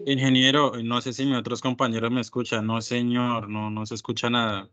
Ingeniero, no sé si mis otros compañeros me escuchan. No, señor, no se escucha nada.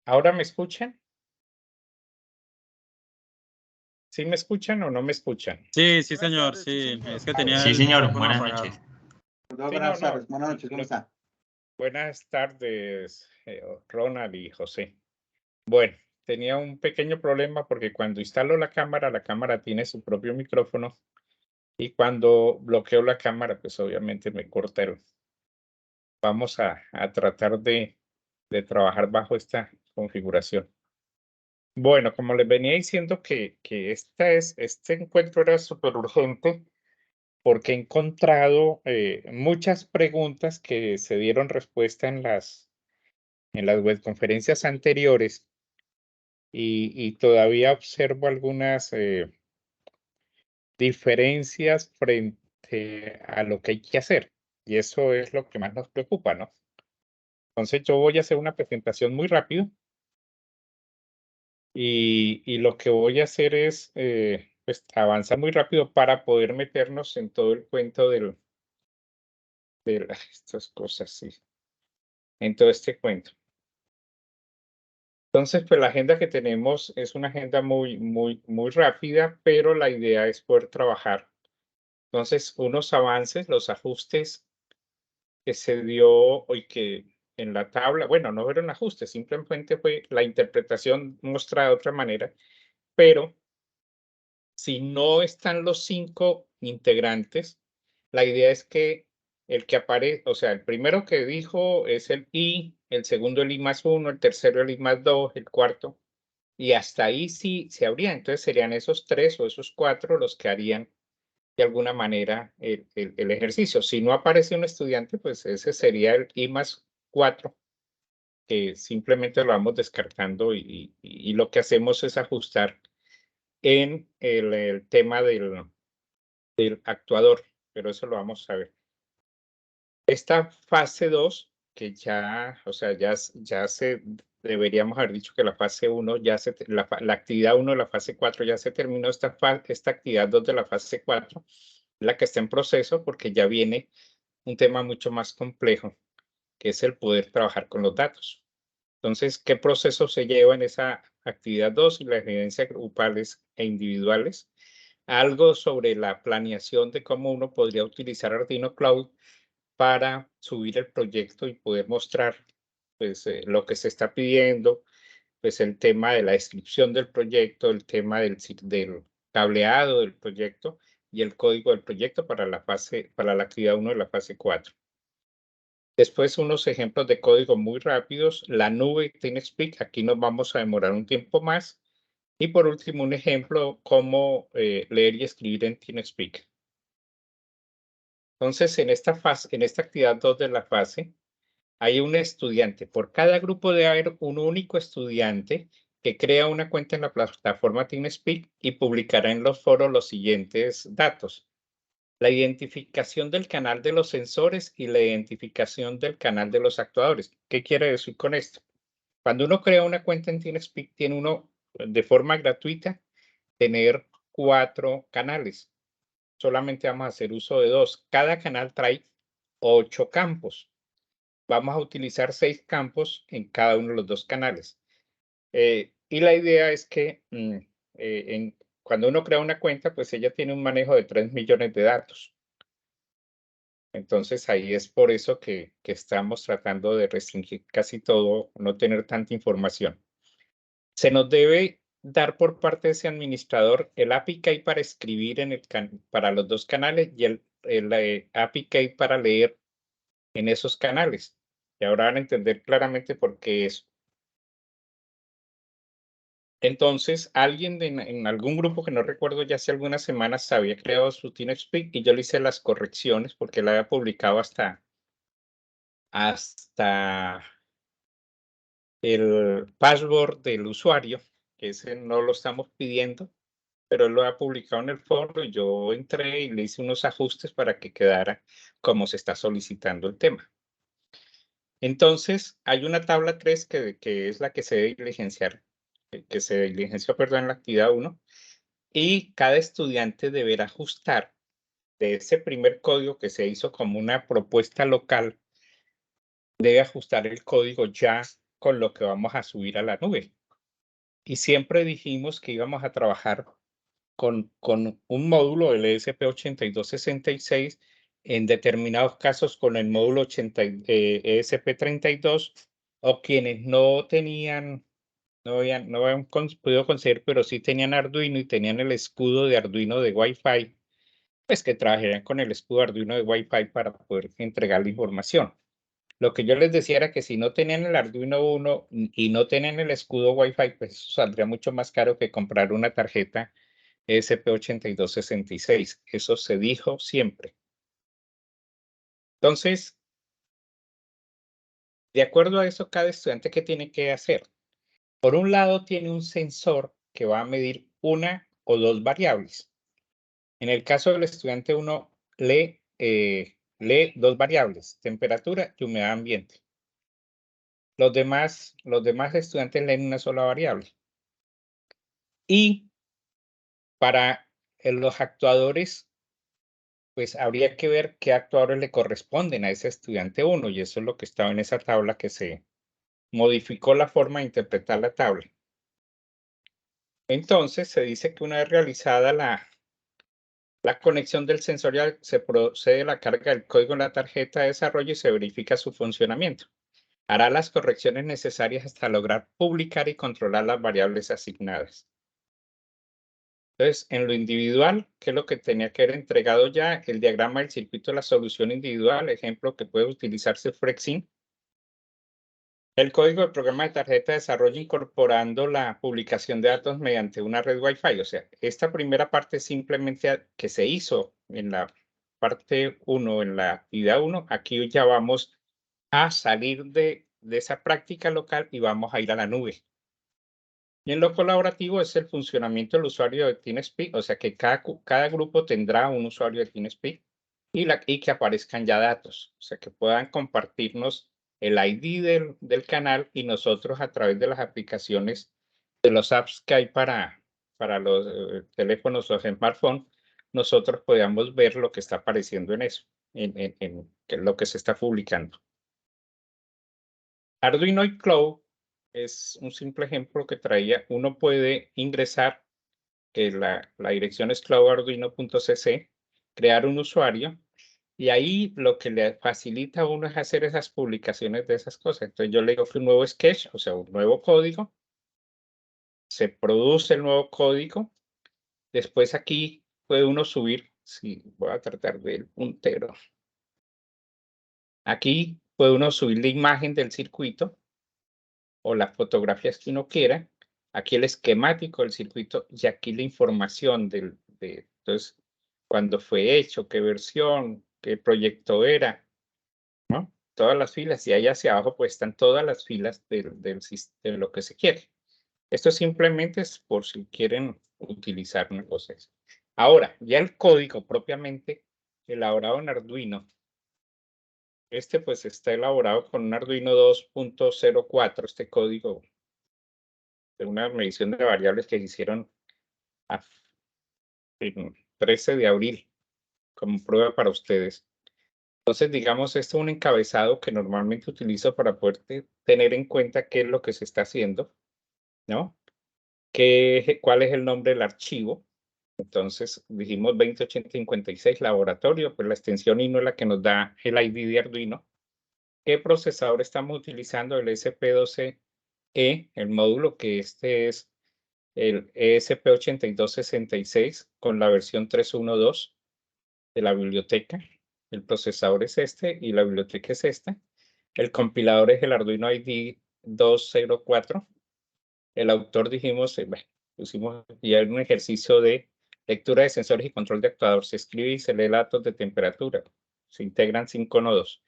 ¿Ahora me escuchan? ¿Sí me escuchan o no me escuchan? Sí, sí, señor, sí. Es que tenía Sí, el señor. micrófono Buenas apagado. noches. Buenas tardes, buenas noches, ¿cómo está? Buenas tardes, Ronald y José. Bueno, tenía un pequeño problema porque cuando instalo la cámara tiene su propio micrófono y cuando bloqueo la cámara, pues obviamente me corta el. Vamos a tratar de trabajar bajo esta configuración. Bueno, como les venía diciendo que este encuentro era súper urgente porque he encontrado muchas preguntas que se dieron respuesta en las webconferencias anteriores y todavía observo algunas diferencias frente a lo que hay que hacer. Y eso es lo que más nos preocupa, ¿no? Entonces yo voy a hacer una presentación muy rápido y lo que voy a hacer es pues, avanzar muy rápido para poder meternos en todo el cuento de estas cosas, sí. En todo este cuento. Entonces, pues la agenda que tenemos es una agenda muy rápida, pero la idea es poder trabajar. Entonces, unos avances, los ajustes que se dio hoy que en la tabla, bueno, no fueron ajustes, simplemente fue la interpretación mostrada de otra manera, pero si no están los 5 integrantes, la idea es que el que aparece, o sea, el primero que dijo es el I, el segundo el I+1, el tercero el I+2, el cuarto, y hasta ahí sí se habría. Entonces serían esos 3 o esos 4 los que harían de alguna manera el ejercicio. Si no aparece un estudiante, pues ese sería el I+4, que simplemente lo vamos descartando y lo que hacemos es ajustar en el tema del actuador, pero eso lo vamos a ver. Esta fase 2, que ya, o sea, ya se deberíamos haber dicho que la fase 1 ya la actividad 1 de la fase 4 ya se terminó, esta actividad 2 de la fase 4, la que está en proceso, porque ya viene un tema mucho más complejo, que es el poder trabajar con los datos. Entonces, ¿qué proceso se lleva en esa actividad 2 y las evidencias grupales e individuales? Algo sobre la planeación de cómo uno podría utilizar Arduino Cloud para subir el proyecto y poder mostrar pues, lo que se está pidiendo, pues el tema de la descripción del proyecto, el tema del cableado del proyecto y el código del proyecto para la actividad 1 de la fase 4. Después unos ejemplos de código muy rápidos, la nube TeamSpeak, aquí nos vamos a demorar un tiempo más. Y por último, un ejemplo, cómo leer y escribir en TeamSpeak. Entonces, en esta actividad 2 de la fase, hay un estudiante. Por cada grupo debe haber un único estudiante que crea una cuenta en la plataforma TeamSpeak y publicará en los foros los siguientes datos. La identificación del canal de los sensores y la identificación del canal de los actuadores. ¿Qué quiere decir con esto? Cuando uno crea una cuenta en TeamSpeak, tiene uno de forma gratuita tener 4 canales. Solamente vamos a hacer uso de 2. Cada canal trae 8 campos. Vamos a utilizar 6 campos en cada uno de los 2 canales. Y la idea es que cuando uno crea una cuenta, pues ella tiene un manejo de 3 millones de datos. Entonces ahí es por eso que estamos tratando de restringir casi todo, no tener tanta información. Se nos debe dar por parte de ese administrador el API Key para escribir para los 2 canales y el API Key para leer en esos canales. Y ahora van a entender claramente por qué eso. Entonces, alguien en algún grupo que no recuerdo ya hace algunas semanas había creado su TeamSpeak y yo le hice las correcciones porque la había publicado hasta el password del usuario, que ese no lo estamos pidiendo, pero él lo ha publicado en el foro y yo entré y le hice unos ajustes para que quedara como se está solicitando el tema. Entonces, hay una tabla 3 que es la que se debe diligenciar, perdón, en la actividad 1, y cada estudiante deberá ajustar de ese primer código que se hizo como una propuesta local, debe ajustar el código ya con lo que vamos a subir a la nube. Y siempre dijimos que íbamos a trabajar con un módulo del ESP8266, en determinados casos con el módulo ESP32, o quienes no habían podido conseguir, pero sí tenían Arduino y tenían el escudo de Arduino de Wi-Fi, pues que trabajarían con el escudo Arduino de Wi-Fi para poder entregar la información. Lo que yo les decía era que si no tenían el Arduino 1 y no tenían el escudo Wi-Fi, pues eso saldría mucho más caro que comprar una tarjeta ESP8266. Eso se dijo siempre. Entonces, de acuerdo a eso, cada estudiante, ¿qué tiene que hacer? Por un lado, tiene un sensor que va a medir una o 2 variables. En el caso del estudiante 1, lee 2 variables, temperatura y humedad ambiente. Los demás estudiantes leen una sola variable. Y para los actuadores, pues habría que ver qué actuadores le corresponden a ese estudiante 1, y eso es lo que estaba en esa tabla, que se modificó la forma de interpretar la tabla. Entonces, se dice que una vez realizada la conexión del sensorial, se procede a la carga del código en la tarjeta de desarrollo y se verifica su funcionamiento. Hará las correcciones necesarias hasta lograr publicar y controlar las variables asignadas. Entonces, en lo individual, ¿qué es lo que tenía que haber entregado ya? El diagrama del circuito de la solución individual, ejemplo que puede utilizarse Frexin. El código del programa de tarjeta de desarrollo incorporando la publicación de datos mediante una red Wi-Fi. O sea, esta primera parte simplemente que se hizo en la parte 1, en la actividad 1, aquí ya vamos a salir de esa práctica local y vamos a ir a la nube. Y en lo colaborativo es el funcionamiento del usuario de TeamSpeak, o sea que cada grupo tendrá un usuario de TeamSpeak y que aparezcan ya datos, o sea que puedan compartirnos el ID del canal y nosotros a través de las aplicaciones de los apps que hay para los teléfonos o smartphones, nosotros podamos ver lo que está apareciendo en eso, en lo que se está publicando. Arduino y Cloud es un simple ejemplo que traía. Uno puede ingresar, que la dirección es cloudarduino.cc, crear un usuario, y ahí lo que le facilita a uno es hacer esas publicaciones de esas cosas. Entonces yo le digo que un nuevo sketch, o sea, un nuevo código, se produce el nuevo código. Después aquí puede uno subir, si voy a tratar del puntero. Aquí puede uno subir la imagen del circuito o las fotografías que uno quiera. Aquí el esquemático del circuito y aquí la información entonces, cuándo fue hecho, qué versión, qué proyecto era, ¿no? Todas las filas, y ahí hacia abajo pues están todas las filas de lo que se quiere. Esto simplemente es por si quieren utilizar una cosa así. Ahora, ya el código propiamente elaborado en Arduino, pues está elaborado con un Arduino 2.04, este código de una medición de variables que hicieron el 13 de abril como prueba para ustedes. Entonces, digamos, esto es un encabezado que normalmente utilizo para poder tener en cuenta qué es lo que se está haciendo, ¿no? ¿Cuál es el nombre del archivo? Entonces, dijimos 208056 laboratorio, pues la extensión INO es la que nos da el ID de Arduino. ¿Qué procesador estamos utilizando? El ESP12E, el módulo que este es el ESP8266 con la versión 3.1.2 de la biblioteca. El procesador es este y la biblioteca es esta. El compilador es el Arduino ID 204. El autor dijimos, pusimos ya un ejercicio de lectura de sensores y control de actuador. Se escribe y se lee datos de temperatura. Se integran 5 nodos.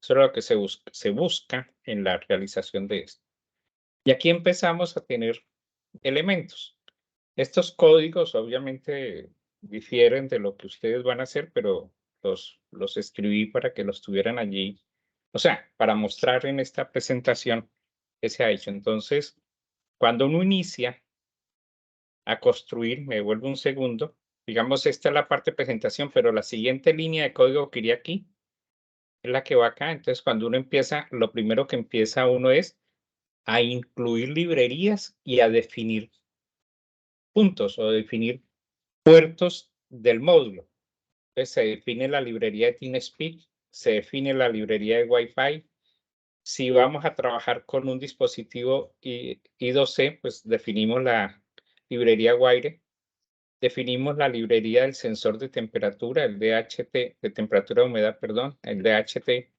Eso es lo que se busca en la realización de esto. Y aquí empezamos a tener elementos. Estos códigos obviamente difieren de lo que ustedes van a hacer, pero los escribí para que los tuvieran allí, o sea, para mostrar en esta presentación que se ha hecho. Entonces, cuando uno inicia a construir, me devuelvo un segundo, digamos, esta es la parte de presentación, pero la siguiente línea de código que iría aquí es la que va acá. Entonces, cuando uno empieza, lo primero que empieza uno es a incluir librerías y a definir puntos o definir puertos del módulo. Entonces, se define la librería de TeamSpeak, se define la librería de Wi-Fi. Si vamos a trabajar con un dispositivo I2C, pues definimos la librería Wire, definimos la librería del sensor de temperatura, el DHT, de temperatura de humedad, perdón, el DHT.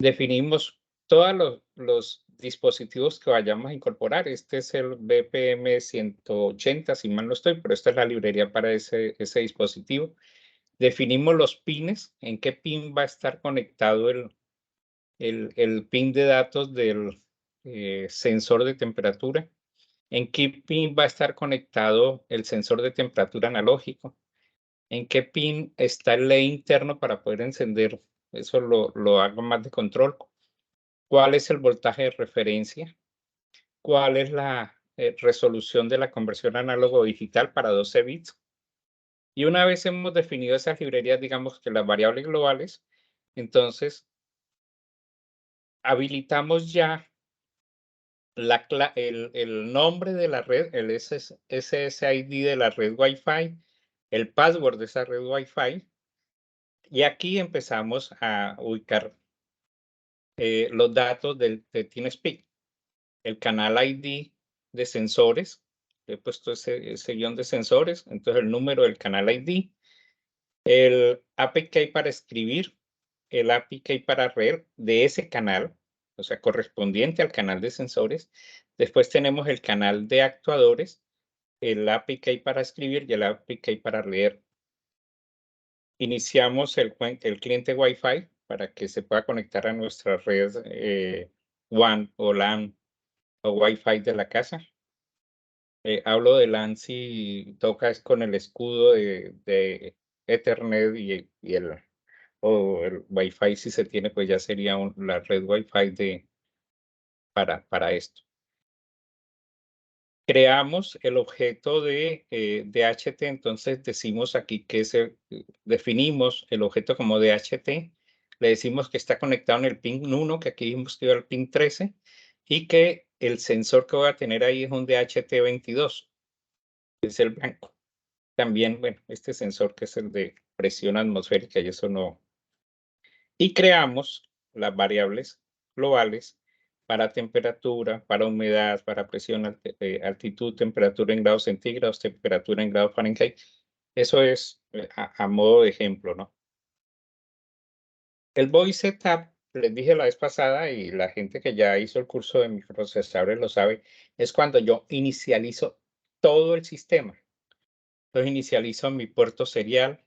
Definimos todos los dispositivos que vayamos a incorporar. Este es el BPM 180, si mal no estoy, pero esta es la librería para ese dispositivo. Definimos los pines, en qué pin va a estar conectado el pin de datos del sensor de temperatura, en qué pin va a estar conectado el sensor de temperatura analógico, en qué pin está el LED interno para poder encender, eso lo hago más de control, cuál es el voltaje de referencia, cuál es la resolución de la conversión análogo digital para 12 bits, Y una vez hemos definido esas librerías, digamos que las variables globales, entonces habilitamos ya el nombre de la red, el SSID de la red Wi-Fi, el password de esa red Wi-Fi, y aquí empezamos a ubicar los datos de TeamSpeak, el canal ID de sensores, he puesto ese guión de sensores, entonces el número del canal ID, el API key para escribir, el API key para leer de ese canal, o sea, correspondiente al canal de sensores. Después tenemos el canal de actuadores, el API key para escribir y el API key para leer. Iniciamos el cliente Wi-Fi para que se pueda conectar a nuestra red WAN o LAN o Wi-Fi de la casa. Hablo de LAN si toca es con el escudo de Ethernet y el Wi-Fi si se tiene, pues ya sería la red Wi-Fi para esto. Creamos el objeto de DHT, entonces decimos aquí que definimos el objeto como DHT, le decimos que está conectado en el pin 1, que aquí hemos ido al pin 13, y que el sensor que voy a tener ahí es un DHT22, es el blanco. También, bueno, este sensor que es el de presión atmosférica y eso no. Y creamos las variables globales para temperatura, para humedad, para presión, altitud, temperatura en grados centígrados, temperatura en grados Fahrenheit. Eso es a modo de ejemplo, ¿no? El voice setup, les dije la vez pasada y la gente que ya hizo el curso de microprocesadores lo sabe, es cuando yo inicializo todo el sistema. Entonces inicializo mi puerto serial,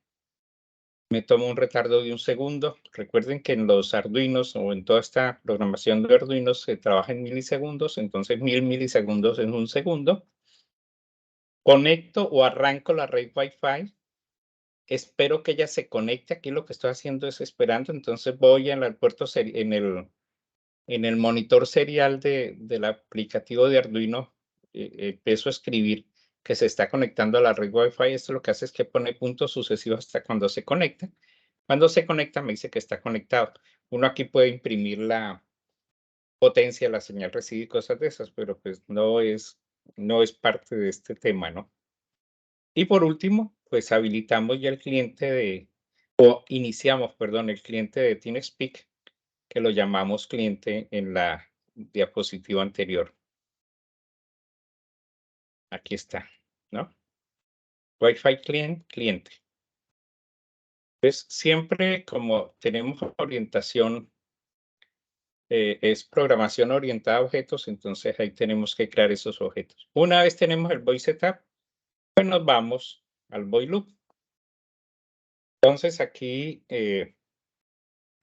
me tomo un retardo de 1 segundo. Recuerden que en los Arduinos o en toda esta programación de Arduinos se trabaja en milisegundos, entonces 1000 milisegundos en 1 segundo. Conecto o arranco la red Wi-Fi. Espero que ella se conecte. Aquí lo que estoy haciendo es esperando, entonces voy en el monitor serial del aplicativo de Arduino, empiezo a escribir que se está conectando a la red Wi-Fi. Esto lo que hace es que pone puntos sucesivos hasta cuando se conecta. Cuando se conecta me dice que está conectado. Uno aquí puede imprimir la potencia, la señal recibida y cosas de esas, pero pues no es parte de este tema, ¿no? Y por último, pues habilitamos ya el cliente iniciamos, perdón, el cliente de TeamSpeak, que lo llamamos cliente en la diapositiva anterior. Aquí está, ¿no? Wi-Fi cliente. Pues siempre como tenemos orientación, es programación orientada a objetos, entonces ahí tenemos que crear esos objetos. Una vez tenemos el voice setup, pues nos vamos al void loop. Entonces aquí, en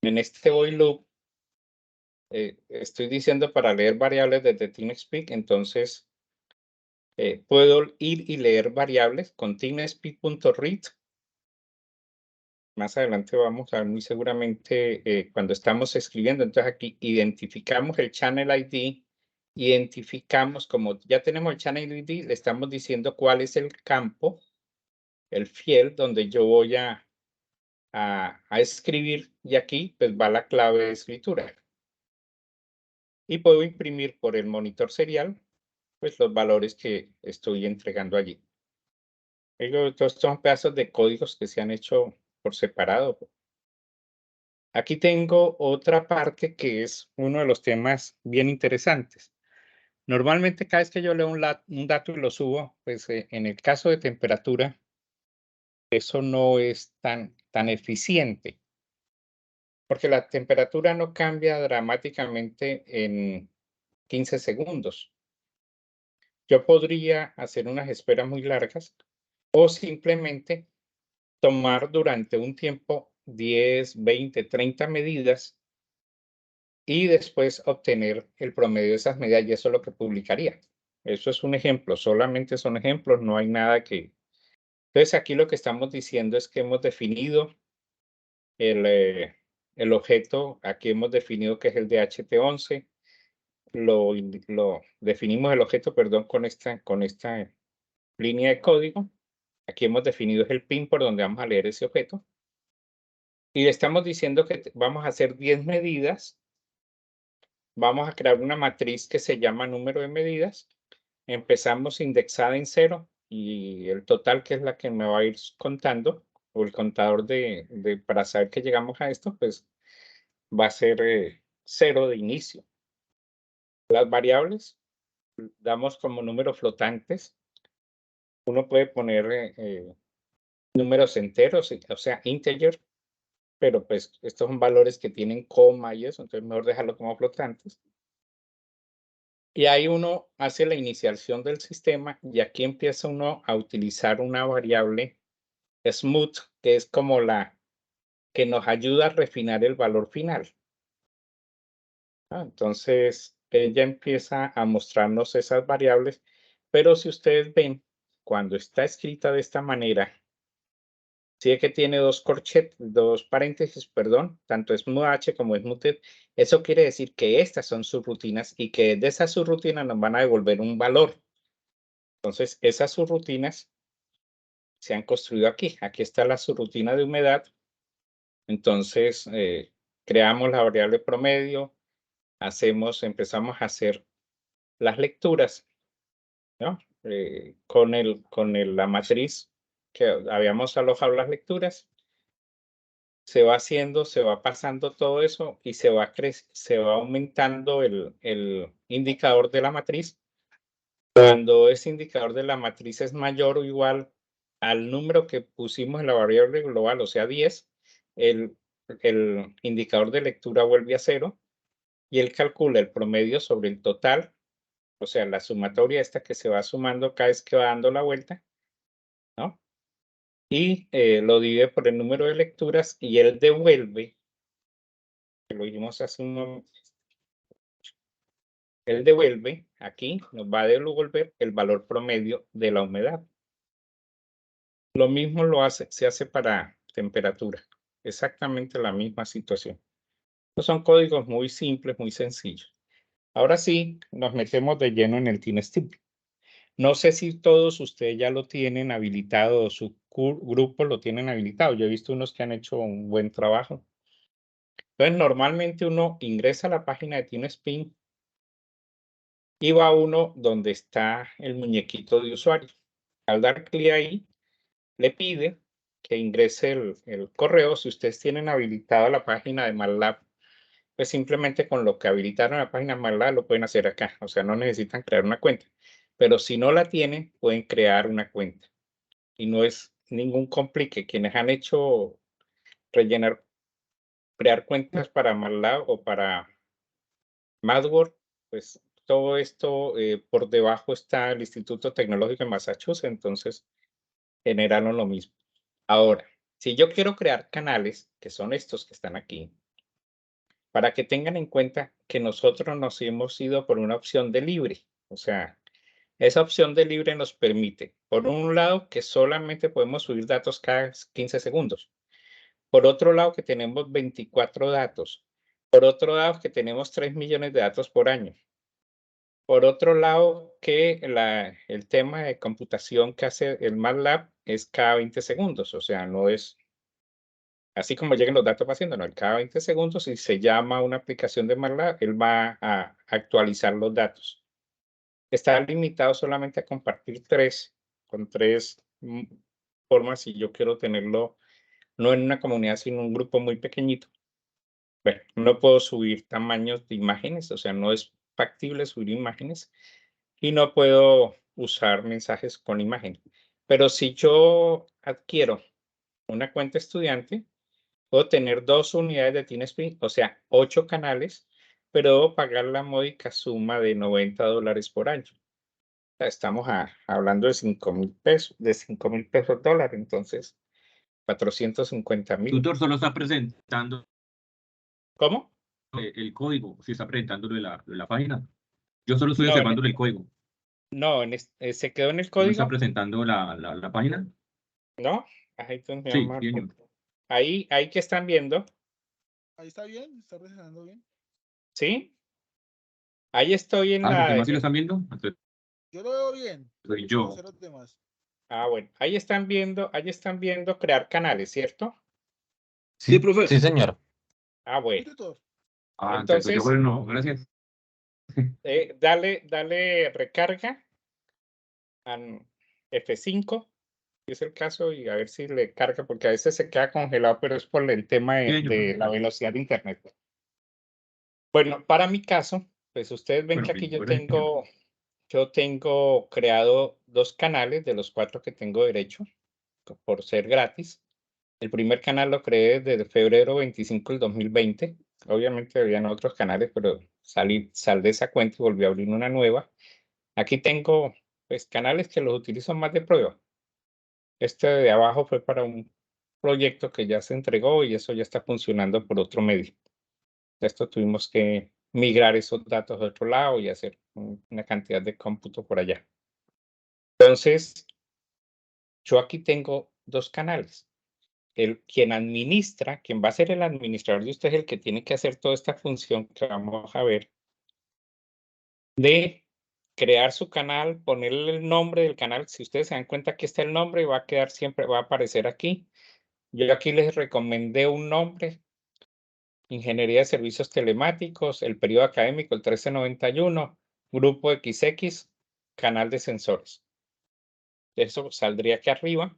este void loop, estoy diciendo para leer variables desde TeamSpeak, entonces puedo ir y leer variables con TeamSpeak.read. Más adelante vamos a ver muy seguramente cuando estamos escribiendo. Entonces aquí identificamos el channel ID, identificamos como ya tenemos el channel ID, le estamos diciendo cuál es el campo, el field donde yo voy a escribir y aquí pues va la clave de escritura. Y puedo imprimir por el monitor serial pues los valores que estoy entregando allí. Estos son pedazos de códigos que se han hecho por separado. Aquí tengo otra parte que es uno de los temas bien interesantes. Normalmente cada vez que yo leo un dato y lo subo, pues en el caso de temperatura, eso no es tan eficiente, porque la temperatura no cambia dramáticamente en 15 segundos. Yo podría hacer unas esperas muy largas o simplemente tomar durante un tiempo 10, 20, 30 medidas y después obtener el promedio de esas medidas, y eso es lo que publicaría. Eso es un ejemplo, solamente son ejemplos, no hay nada que... Entonces aquí lo que estamos diciendo es que hemos definido el objeto, aquí hemos definido que es el DHT11, lo definimos el objeto, perdón, con esta línea de código, Aquí hemos definido el pin por donde vamos a leer ese objeto. Y le estamos diciendo que vamos a hacer 10 medidas. Vamos a crear una matriz que se llama número de medidas. Empezamos indexada en 0 y el total, que es la que me va a ir contando, o el contador para saber que llegamos a esto, pues va a ser 0 de inicio. Las variables damos como números flotantes. Uno puede poner números enteros, o sea, integer, pero pues estos son valores que tienen coma y eso, entonces mejor dejarlo como flotantes. Y ahí uno hace la inicialización del sistema y aquí empieza uno a utilizar una variable smooth, que es como la que nos ayuda a refinar el valor final. Entonces, ella empieza a mostrarnos esas variables, pero si ustedes ven, cuando está escrita de esta manera, sí que tiene dos paréntesis, perdón, tanto smooth H como smoothed. Eso quiere decir que estas son subrutinas y que de esas subrutinas nos van a devolver un valor. Entonces, esas subrutinas se han construido aquí. Aquí está la subrutina de humedad. Entonces, creamos la variable promedio, empezamos a hacer las lecturas, ¿no? Con la matriz que habíamos alojado las lecturas. Se va haciendo, se va pasando todo eso y se va aumentando el indicador de la matriz. Cuando ese indicador de la matriz es mayor o igual al número que pusimos en la variable global, o sea, 10, el indicador de lectura vuelve a 0 y él calcula el promedio sobre el total, o sea, la sumatoria esta que se va sumando cada vez que va dando la vuelta, ¿no? Y lo divide por el número de lecturas y él devuelve, que lo dijimos hace un momento, él devuelve, aquí nos va a devolver el valor promedio de la humedad. Lo mismo se hace para temperatura, exactamente la misma situación. Estos son códigos muy simples, muy sencillos. Ahora sí, nos metemos de lleno en el TeamSpeak. No sé si todos ustedes ya lo tienen habilitado o su grupo lo tienen habilitado. Yo he visto unos que han hecho un buen trabajo. Entonces, normalmente uno ingresa a la página de TeamSpeak y va uno donde está el muñequito de usuario. Al dar clic ahí, le pide que ingrese el correo. Si ustedes tienen habilitada la página de MATLAB, pues simplemente con lo que habilitaron la página de MATLAB lo pueden hacer acá. O sea, no necesitan crear una cuenta. Pero si no la tienen, pueden crear una cuenta. Y no es ningún complique. Quienes han hecho crear cuentas para MATLAB o para MathWorld, pues todo esto por debajo está el Instituto Tecnológico de Massachusetts, entonces generaron lo mismo. Ahora, si yo quiero crear canales, que son estos que están aquí, para que tengan en cuenta que nosotros nos hemos ido por una opción de libre. O sea, esa opción de libre nos permite, por un lado, que solamente podemos subir datos cada 15 segundos. Por otro lado, que tenemos 24 datos. Por otro lado, que tenemos 3 millones de datos por año. Por otro lado, que el tema de computación que hace el MATLAB es cada 20 segundos. O sea, no es así como lleguen los datos haciéndonos, cada 20 segundos, si se llama una aplicación de MATLAB, él va a actualizar los datos. Está limitado solamente a compartir con tres formas, si yo quiero tenerlo, no en una comunidad, sino en un grupo muy pequeñito. Bueno, no puedo subir tamaños de imágenes, o sea, no es factible subir imágenes y no puedo usar mensajes con imagen. Pero si yo adquiero una cuenta estudiante, puedo tener 2 unidades de TeamSpeak, o sea, 8 canales, pero debo pagar la módica suma de $90 por año. O sea, estamos hablando de 5,000 pesos, de 5,000 pesos dólares, entonces 450,000. Tutor solo está presentando ¿Cómo? el código, si está presentando de la página. Yo solo estoy No, observando el código. No, se quedó en el ¿No está código, presentando la página? ¿no? Ahí entonces me Sí, llama- señor. Ahí que están viendo, Ahí está bien, está presentando bien. ¿sí? Ahí estoy en Ah, los la... demás sí lo están viendo. Entonces, Yo lo veo bien. soy No yo. sé los demás. Bueno, ahí están viendo crear canales, ¿cierto? Sí, profe. Sí, señor. Bueno. Tutor. Se escucha Entonces, bueno, gracias. dale recarga en F5, si es el caso, y a ver si le carga, porque a veces se queda congelado, pero es por el tema de la velocidad de internet. Bueno, para mi caso, pues ustedes ven Bueno, que aquí yo bueno, tengo creado 2 canales de los 4 que tengo derecho, por ser gratis. El primer canal lo creé desde febrero 25 del 2020. Obviamente habían otros canales, pero salí de esa cuenta y volví a abrir una nueva. Aquí tengo, pues, canales que los utilizo más de prueba. Este de abajo fue para un proyecto que ya se entregó y eso ya está funcionando por otro medio. Esto tuvimos que migrar esos datos a otro lado y hacer una cantidad de cómputo por allá. Entonces, yo aquí tengo 2 canales. Quien va a ser el administrador de usted es el que tiene que hacer toda esta función que vamos a ver, de crear su canal, ponerle el nombre del canal. Si ustedes se dan cuenta, aquí está el nombre, va a quedar siempre, va a aparecer aquí. Yo aquí les recomendé un nombre: Ingeniería de Servicios Telemáticos, el periodo académico, el 1391, Grupo XX, canal de sensores. Eso saldría aquí arriba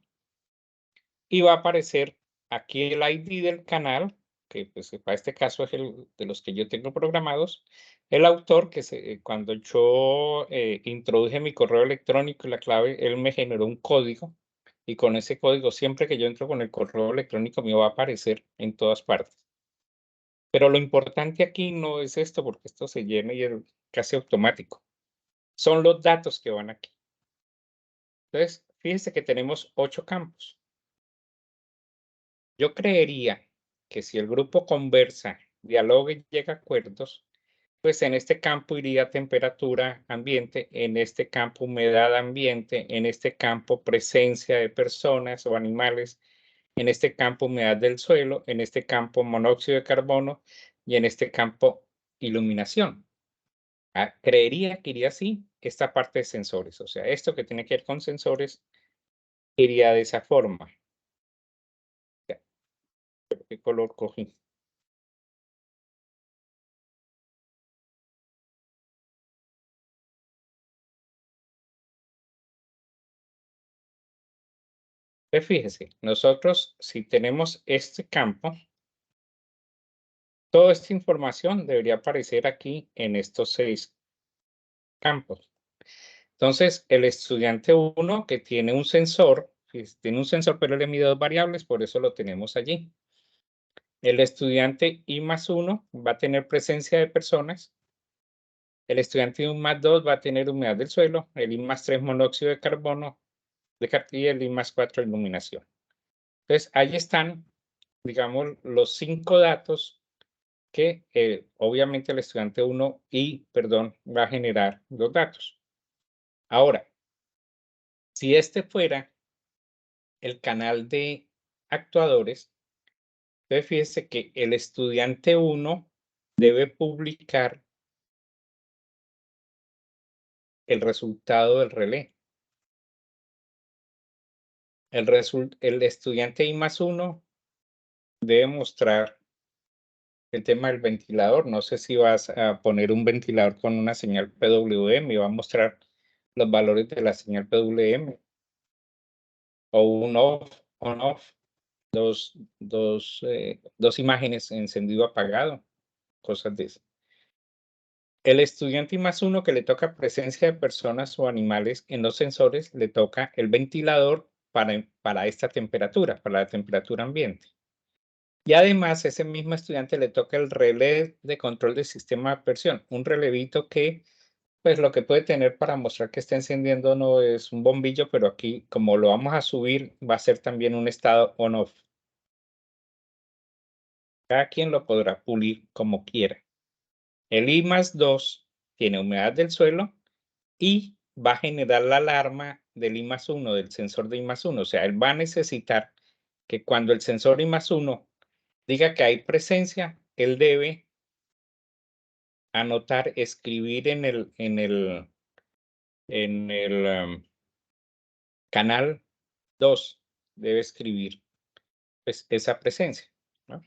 y va a aparecer aquí el ID del canal, que pues para este caso es el de los que yo tengo programados. El autor, cuando yo introduje mi correo electrónico y la clave, él me generó un código, y con ese código, siempre que yo entro con el correo electrónico, me va a aparecer en todas partes. Pero lo importante aquí no es esto, porque esto se llena y es casi automático. Son los datos que van aquí. Entonces, fíjense que tenemos 8 campos. Yo creería que si el grupo conversa, dialoga y llega a acuerdos, pues en este campo iría temperatura ambiente, en este campo humedad ambiente, en este campo presencia de personas o animales, en este campo humedad del suelo, en este campo monóxido de carbono y en este campo iluminación. Creería que iría así esta parte de sensores, o sea, esto que tiene que ver con sensores iría de esa forma. ¿Qué color cogí? Fíjese, nosotros, si tenemos este campo, toda esta información debería aparecer aquí en estos 6 campos. Entonces, el estudiante 1, que tiene un sensor, pero le mide 2 variables, por eso lo tenemos allí. El estudiante I+1 va a tener presencia de personas. El estudiante I+2 va a tener humedad del suelo. El I+3 monóxido de carbono y el I+4 iluminación. Entonces, ahí están, digamos, los 5 datos que obviamente el estudiante 1 va a generar los datos. Ahora, si este fuera el canal de actuadores, entonces fíjese que el estudiante 1 debe publicar el resultado del relé. El estudiante I+1 debe mostrar el tema del ventilador. No sé si vas a poner un ventilador con una señal PWM y va a mostrar los valores de la señal PWM, o un on-off, dos imágenes encendido apagado, cosas de eso. El estudiante I+1 que le toca presencia de personas o animales en los sensores, le toca el ventilador para esta temperatura, para la temperatura ambiente. Y además, ese mismo estudiante le toca el relé de control del sistema de presión, un relevito que, pues, lo que puede tener para mostrar que está encendiendo no es un bombillo, pero aquí, como lo vamos a subir, va a ser también un estado on-off. Cada quien lo podrá pulir como quiera. El I+2 tiene humedad del suelo y va a generar la alarma del I+1, del sensor de I+1. O sea, él va a necesitar que cuando el sensor I+1 diga que hay presencia, él debe anotar, escribir en el canal 2 debe escribir pues, esa presencia, ¿no?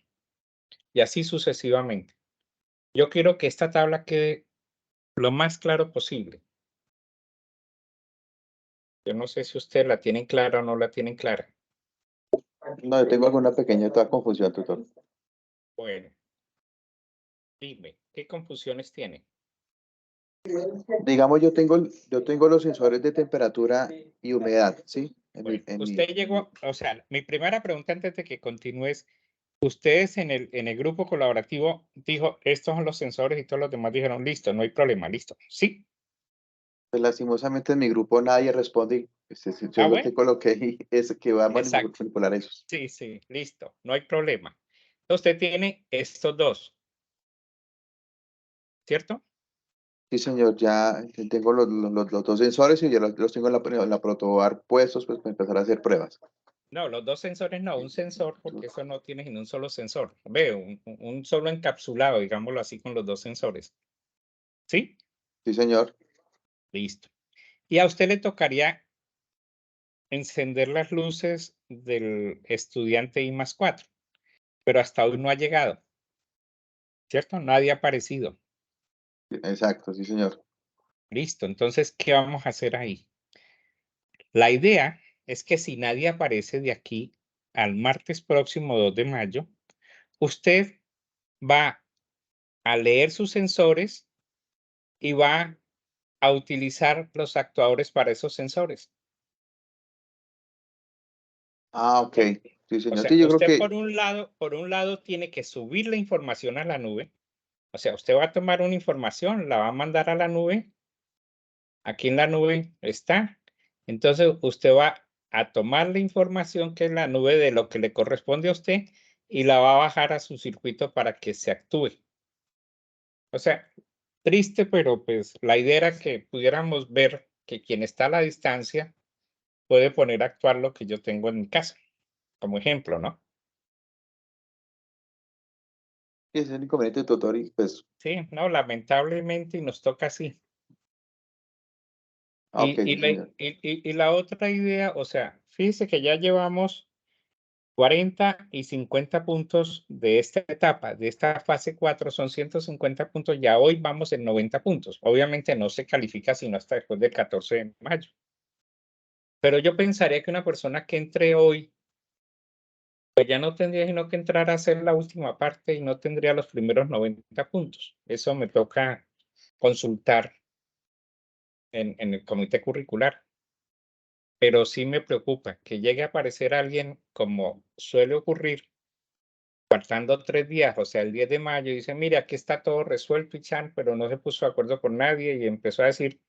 Y así sucesivamente. Yo quiero que esta tabla quede lo más claro posible. Yo no sé si ustedes la tienen clara o no la tienen clara. No, yo tengo alguna pequeña confusión, tutor. Bueno, dime, ¿qué confusiones tiene? Digamos, yo tengo los sensores de temperatura y humedad, ¿sí? Bueno, usted llegó, o sea, mi primera pregunta antes de que continúes, ustedes en el grupo colaborativo dijo, estos son los sensores y todos los demás dijeron, listo, no hay problema, listo. Sí. Pues lastimosamente en mi grupo nadie responde. Yo lo Bueno, que coloqué y es que va a exacto. manipular esos. Sí, sí, listo, no hay problema. Usted tiene estos dos, ¿cierto? Sí, señor, ya tengo los dos sensores y ya los tengo en la protobar puestos pues, para empezar a hacer pruebas. No, los dos sensores no, un sensor, porque eso no tiene ni un solo sensor. Veo, un solo encapsulado, digámoslo así, con los dos sensores. ¿Sí? Sí, señor. Listo. Y a usted le tocaría encender las luces del estudiante I+4, pero hasta hoy no ha llegado, ¿cierto? Nadie ha aparecido. Exacto, sí, señor. Listo, entonces, ¿qué vamos a hacer ahí? La idea es que si nadie aparece de aquí al martes próximo 2 de mayo, usted va a leer sus sensores y va a utilizar los actuadores para esos sensores. Ah, ok. Sí, O señor. sea, Sí, yo creo usted que por un lado tiene que subir la información a la nube. O sea, usted va a tomar una información, la va a mandar a la nube. Aquí en la nube está. Entonces, usted va a tomar la información que es la nube de lo que le corresponde a usted y la va a bajar a su circuito para que se actúe. O sea, triste, pero pues la idea era que pudiéramos ver que quien está a la distancia puede poner a actuar lo que yo tengo en mi casa, como ejemplo, ¿no? ese es el inconveniente, tutor, y pues, Sí, no, lamentablemente nos toca así. ok, Y, y, sí, la, señor. y la otra idea, o sea, fíjese que ya llevamos 40 y 50 puntos de esta etapa, de esta fase 4, son 150 puntos, ya hoy vamos en 90 puntos. Obviamente no se califica sino hasta después del 14 de mayo. Pero yo pensaría que una persona que entre hoy, pues ya no tendría sino que entrar a hacer la última parte y no tendría los primeros 90 puntos. Eso me toca consultar en el comité curricular. Pero sí me preocupa que llegue a aparecer alguien, como suele ocurrir, faltando 3 días, o sea, el 10 de mayo, y dice, mire, aquí está todo resuelto y chan, pero no se puso de acuerdo con nadie y empezó a decir,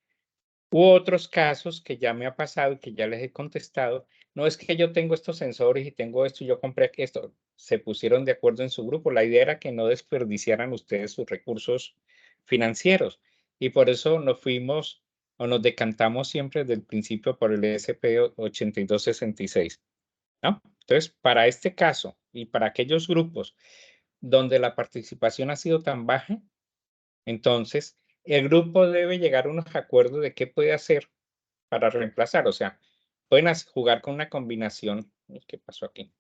hubo otros casos que ya me ha pasado y que ya les he contestado, no es que yo tengo estos sensores y tengo esto y yo compré esto, se pusieron de acuerdo en su grupo, la idea era que no desperdiciaran ustedes sus recursos financieros y por eso nos fuimos o nos decantamos siempre desde el principio por el ESP 8266, ¿no? Entonces, para este caso y para aquellos grupos donde la participación ha sido tan baja, entonces el grupo debe llegar a unos acuerdos de qué puede hacer para reemplazar. O sea, pueden jugar con una combinación. ¿Qué pasó aquí?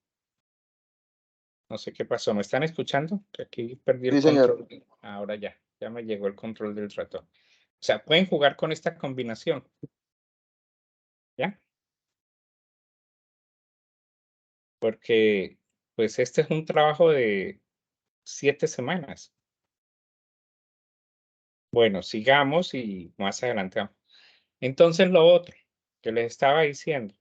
No sé qué pasó. ¿Me están escuchando? Que aquí perdí el Sí, señor. control. Ahora ya me llegó el control del ratón. O sea, pueden jugar con esta combinación. ¿Ya? Porque, pues, este es un trabajo de 7 semanas. Bueno, sigamos y más adelante vamos. Entonces, lo otro que les estaba diciendo,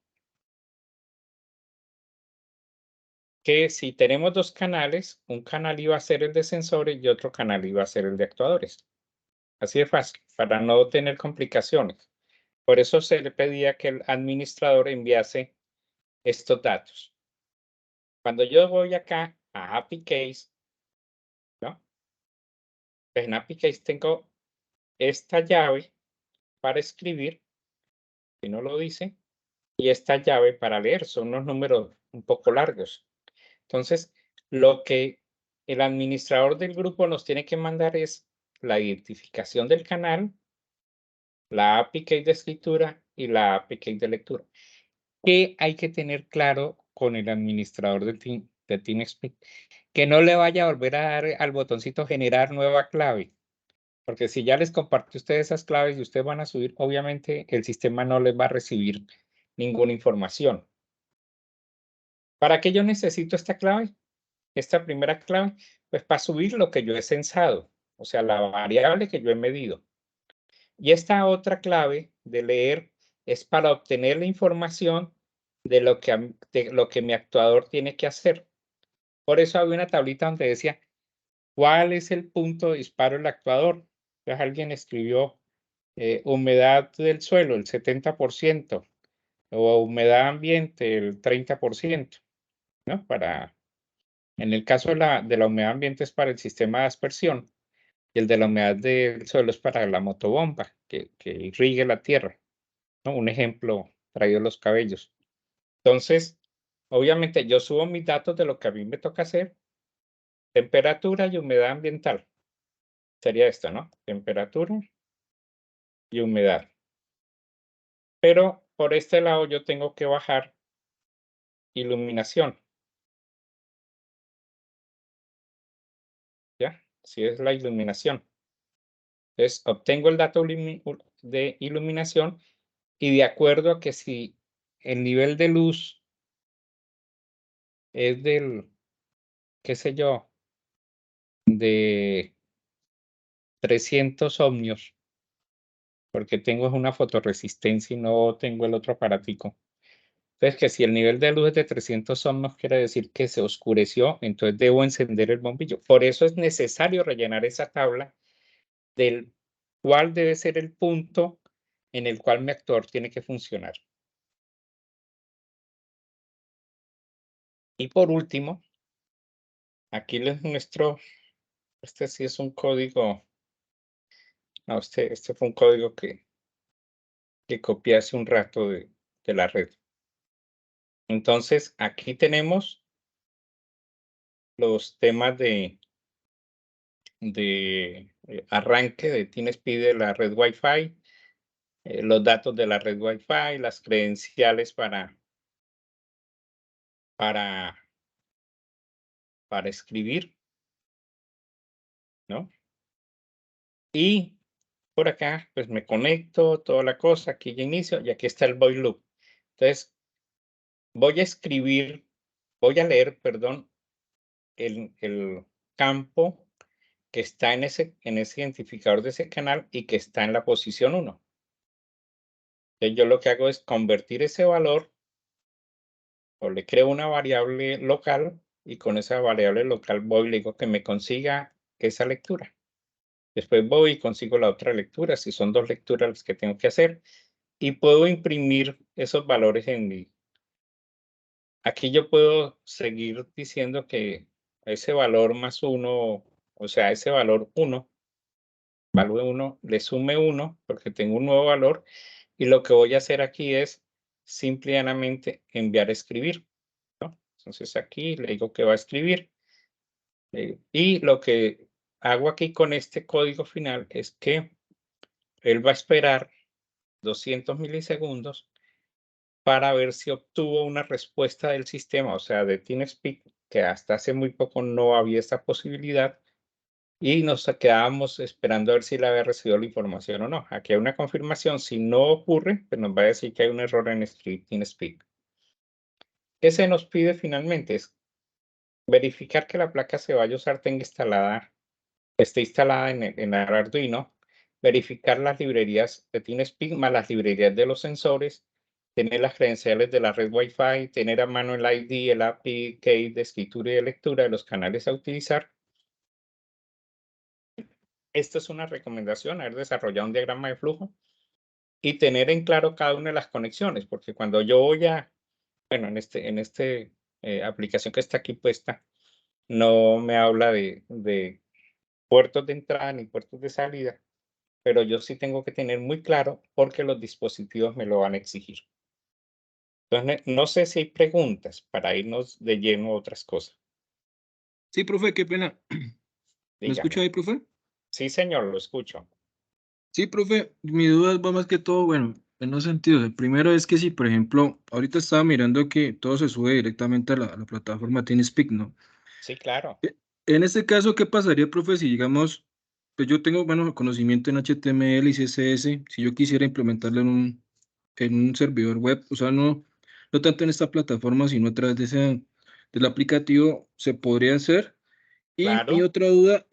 que si tenemos 2 canales, un canal iba a ser el de sensores y otro canal iba a ser el de actuadores. Así de fácil, para no tener complicaciones. Por eso se le pedía que el administrador enviase estos datos. Cuando yo voy acá a API Case, ¿no? Pues en API Case tengo esta llave para escribir, si no lo dice, y esta llave para leer. Son unos números un poco largos. Entonces, lo que el administrador del grupo nos tiene que mandar es la identificación del canal, la API Key de escritura y la API Key de lectura. ¿Qué hay que tener claro con el administrador de TeamSpeak? Que no le vaya a volver a dar al botoncito generar nueva clave. Porque si ya les compartió ustedes esas claves y ustedes van a subir, obviamente el sistema no les va a recibir ninguna información. ¿Para qué yo necesito esta clave? Esta primera clave, pues para subir lo que yo he censado, o sea, la variable que yo he medido. Y esta otra clave de leer es para obtener la información de lo que mi actuador tiene que hacer. Por eso había una tablita donde decía, ¿cuál es el punto de disparo del actuador? Entonces alguien escribió humedad del suelo, el 70%, o humedad ambiente, el 30%, ¿no? En el caso de la humedad ambiente es para el sistema de aspersión y el de la humedad del suelo es para la motobomba que irrigue la tierra, ¿no? Un ejemplo traído de los cabellos. Entonces, obviamente yo subo mis datos de lo que a mí me toca hacer, temperatura y humedad ambiental. Sería esto, ¿no? Temperatura y humedad. Pero por este lado yo tengo que bajar iluminación. ¿Ya? Si es la iluminación. Entonces, obtengo el dato de iluminación y de acuerdo a que si el nivel de luz es del, qué sé yo, de 300 ohmios, porque tengo una fotorresistencia y no tengo el otro aparatico. Entonces, que si el nivel de luz es de 300 ohmios, quiere decir que se oscureció, entonces debo encender el bombillo. Por eso es necesario rellenar esa tabla del cuál debe ser el punto en el cual mi actuador tiene que funcionar. Y por último, aquí les muestro, este sí es un código, no, este fue un código que copié hace un rato de la red. Entonces, aquí tenemos los temas de arranque de TeamSpeak de la red Wi-Fi, los datos de la red Wi-Fi, las credenciales para escribir, ¿no? Y por acá, pues me conecto, toda la cosa, aquí ya inicio, y aquí está el void loop. Entonces, voy a leer, perdón, el campo que está en ese identificador de ese canal y que está en la posición 1. Entonces, yo lo que hago es convertir ese valor o le creo una variable local y con esa variable local voy y le digo que me consiga esa lectura. Después voy y consigo la otra lectura, si son 2 lecturas las que tengo que hacer, y puedo imprimir esos valores en mi. Aquí yo puedo seguir diciendo que ese valor más 1, o sea, ese valor 1, valor 1, le sume 1, porque tengo un nuevo valor, y lo que voy a hacer aquí es simple y llanamente enviar a escribir, ¿no? Entonces aquí le digo que va a escribir, y lo que hago aquí con este código final es que él va a esperar 200 milisegundos para ver si obtuvo una respuesta del sistema, o sea, de TeamSpeak, que hasta hace muy poco no había esta posibilidad, y nos quedábamos esperando a ver si le había recibido la información o no. Aquí hay una confirmación, si no ocurre, pues nos va a decir que hay un error en TeamSpeak. ¿Qué se nos pide finalmente? Es verificar que la placa se vaya a usar esté instalada en el Arduino, verificar las librerías de TeamSpeak más las librerías de los sensores, tener las credenciales de la red Wi-Fi, tener a mano el ID, el API key de escritura y de lectura de los canales a utilizar. Esto es una recomendación, haber desarrollado un diagrama de flujo y tener en claro cada una de las conexiones, porque cuando yo voy bueno, en este aplicación que está aquí puesta, no me habla de puertos de entrada ni puertos de salida, pero yo sí tengo que tener muy claro porque los dispositivos me lo van a exigir. Entonces, no sé si hay preguntas para irnos de lleno a otras cosas. Sí, profe, qué pena. ¿Me Dígame. escucha ahí, profe? Sí, señor, lo escucho. Sí, profe, mi duda va más que todo, bueno, En dos sentidos. El primero es que si, por ejemplo, ahorita estaba mirando que todo se sube directamente a la plataforma TeamSpeak, ¿no? Sí, claro. En este caso, ¿qué pasaría, profe, si digamos, pues yo tengo, bueno, conocimiento en HTML y CSS, si yo quisiera implementarlo en un servidor web, o sea, no tanto en esta plataforma, sino a través del aplicativo, ¿se podría hacer? Y mi Claro. otra duda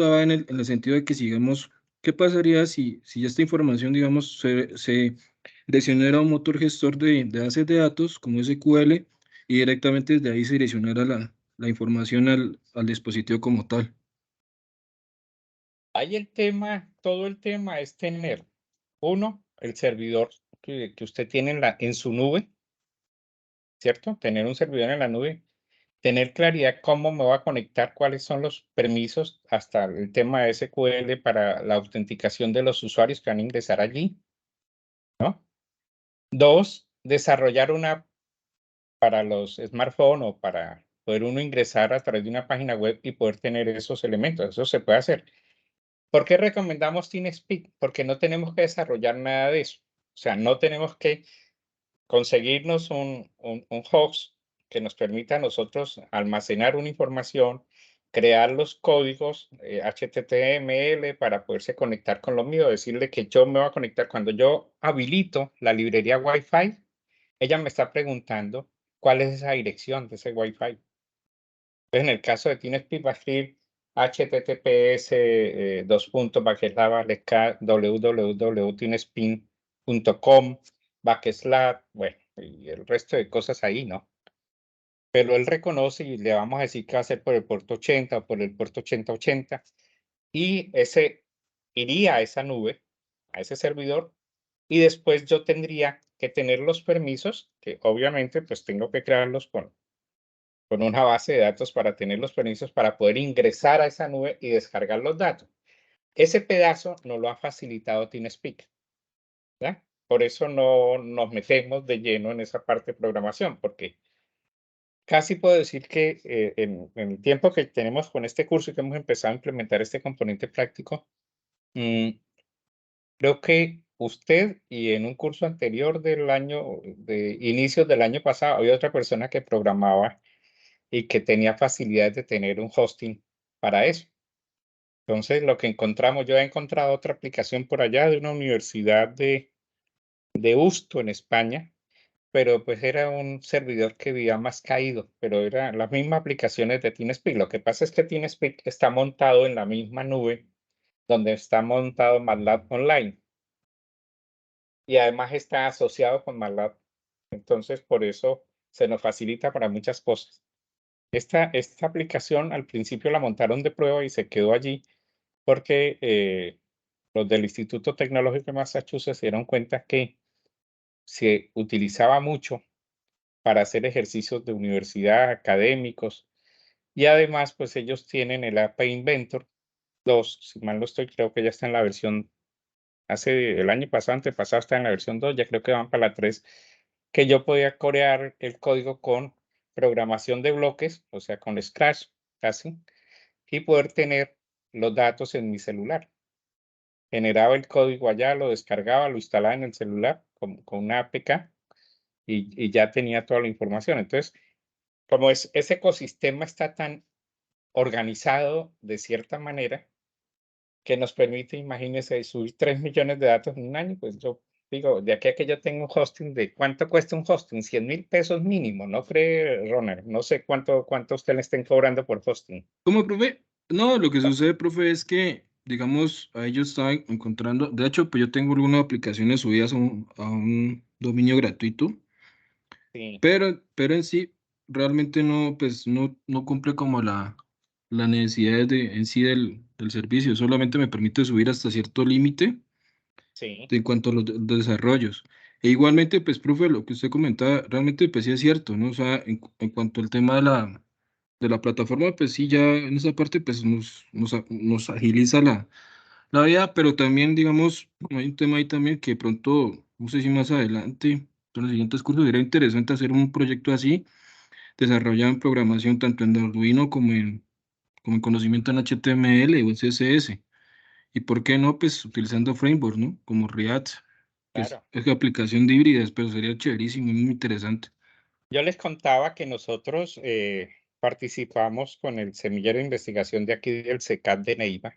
va en el sentido de que, si, digamos, ¿qué pasaría si esta información, digamos, se direccionara a un motor gestor de bases de datos como SQL y directamente desde ahí se direccionara la información al dispositivo como tal? Ahí el tema, todo el tema es tener, uno, el servidor que usted tiene en su nube, ¿cierto? Tener un servidor en la nube, tener claridad cómo me voy a conectar, cuáles son los permisos, hasta el tema de SQL para la autenticación de los usuarios que van a ingresar allí, ¿no? Dos, desarrollar una para los smartphones o para poder uno ingresar a través de una página web y poder tener esos elementos. Eso se puede hacer. ¿Por qué recomendamos TeamSpeak? Porque no tenemos que desarrollar nada de eso. O sea, no tenemos que conseguirnos un host que nos permita a nosotros almacenar una información, crear los códigos HTML para poderse conectar con lo mío, decirle que yo me voy a conectar. Cuando yo habilito la librería Wi-Fi, ella me está preguntando cuál es esa dirección de ese Wi-Fi. Entonces, en el caso de TeamSpeak va a escribir https www.teamspeak.com bueno, y el resto de cosas ahí, ¿no? Pero él reconoce y le vamos a decir que va a ser por el puerto 80 o por el puerto 8080 y ese iría a esa nube, a ese servidor, y después yo tendría que tener los permisos, que obviamente pues tengo que crearlos con una base de datos para tener los permisos para poder ingresar a esa nube y descargar los datos. Ese pedazo nos lo ha facilitado TeamSpeak, ¿ya? Por eso no nos metemos de lleno en esa parte de programación, porque casi puedo decir que en el tiempo que tenemos con este curso y que hemos empezado a implementar este componente práctico, mm, creo que usted y en un curso anterior del año, de inicios del año pasado, había otra persona que programaba y que tenía facilidades de tener un hosting para eso. Entonces, lo que encontramos, yo he encontrado otra aplicación por allá de una universidad de Usto en España, pero pues era un servidor que había más caído, pero eran las mismas aplicaciones de TeamSpeak. Lo que pasa es que TeamSpeak está montado en la misma nube donde está montado MATLAB Online y además está asociado con MATLAB. Entonces, por eso se nos facilita para muchas cosas. Esta aplicación al principio la montaron de prueba y se quedó allí porque los del Instituto Tecnológico de Massachusetts se dieron cuenta que se utilizaba mucho para hacer ejercicios de universidad, académicos, y además, pues ellos tienen el API Inventor 2, si mal no estoy, creo que ya está en la versión, hace el año pasado, antepasado, está en la versión 2, ya creo que van para la 3, que yo podía crear el código con programación de bloques, o sea, con Scratch casi, y poder tener los datos en mi celular. Generaba el código allá, lo descargaba, lo instalaba en el celular con una APK y ya tenía toda la información. Entonces, como ese ecosistema está tan organizado de cierta manera que nos permite, imagínese, subir 3 millones de datos en un año, pues yo digo, de aquí a que yo tengo un hosting, ¿de cuánto cuesta un hosting? 100.000 pesos mínimo, ¿no cree, Ronald? No sé cuánto usted le estén cobrando por hosting. ¿Cómo, profe? No, lo que sucede, profe, es que, digamos, a ellos estaban encontrando, de hecho, pues yo tengo algunas aplicaciones subidas a un dominio gratuito, Sí, pero en sí, realmente no, pues no cumple como la necesidad en sí del servicio, solamente me permite subir hasta cierto límite sí, en cuanto a los desarrollos. E igualmente, pues, profe, lo que usted comentaba, realmente, pues sí es cierto, ¿no? O sea, en cuanto al tema de la plataforma, pues sí, ya en esa parte, pues nos agiliza la vida, pero también, digamos, hay un tema ahí también que pronto, no sé si más adelante, en los siguientes cursos, sería interesante hacer un proyecto así, desarrollado en programación, tanto en Arduino como en conocimiento en HTML o en CSS. Y por qué no, pues utilizando frameworks, ¿no? Como React. que Claro. es aplicación de híbridas, pero sería chéverísimo, muy interesante. Yo les contaba que nosotros participamos con el semillero de investigación de aquí del CECAT de Neiva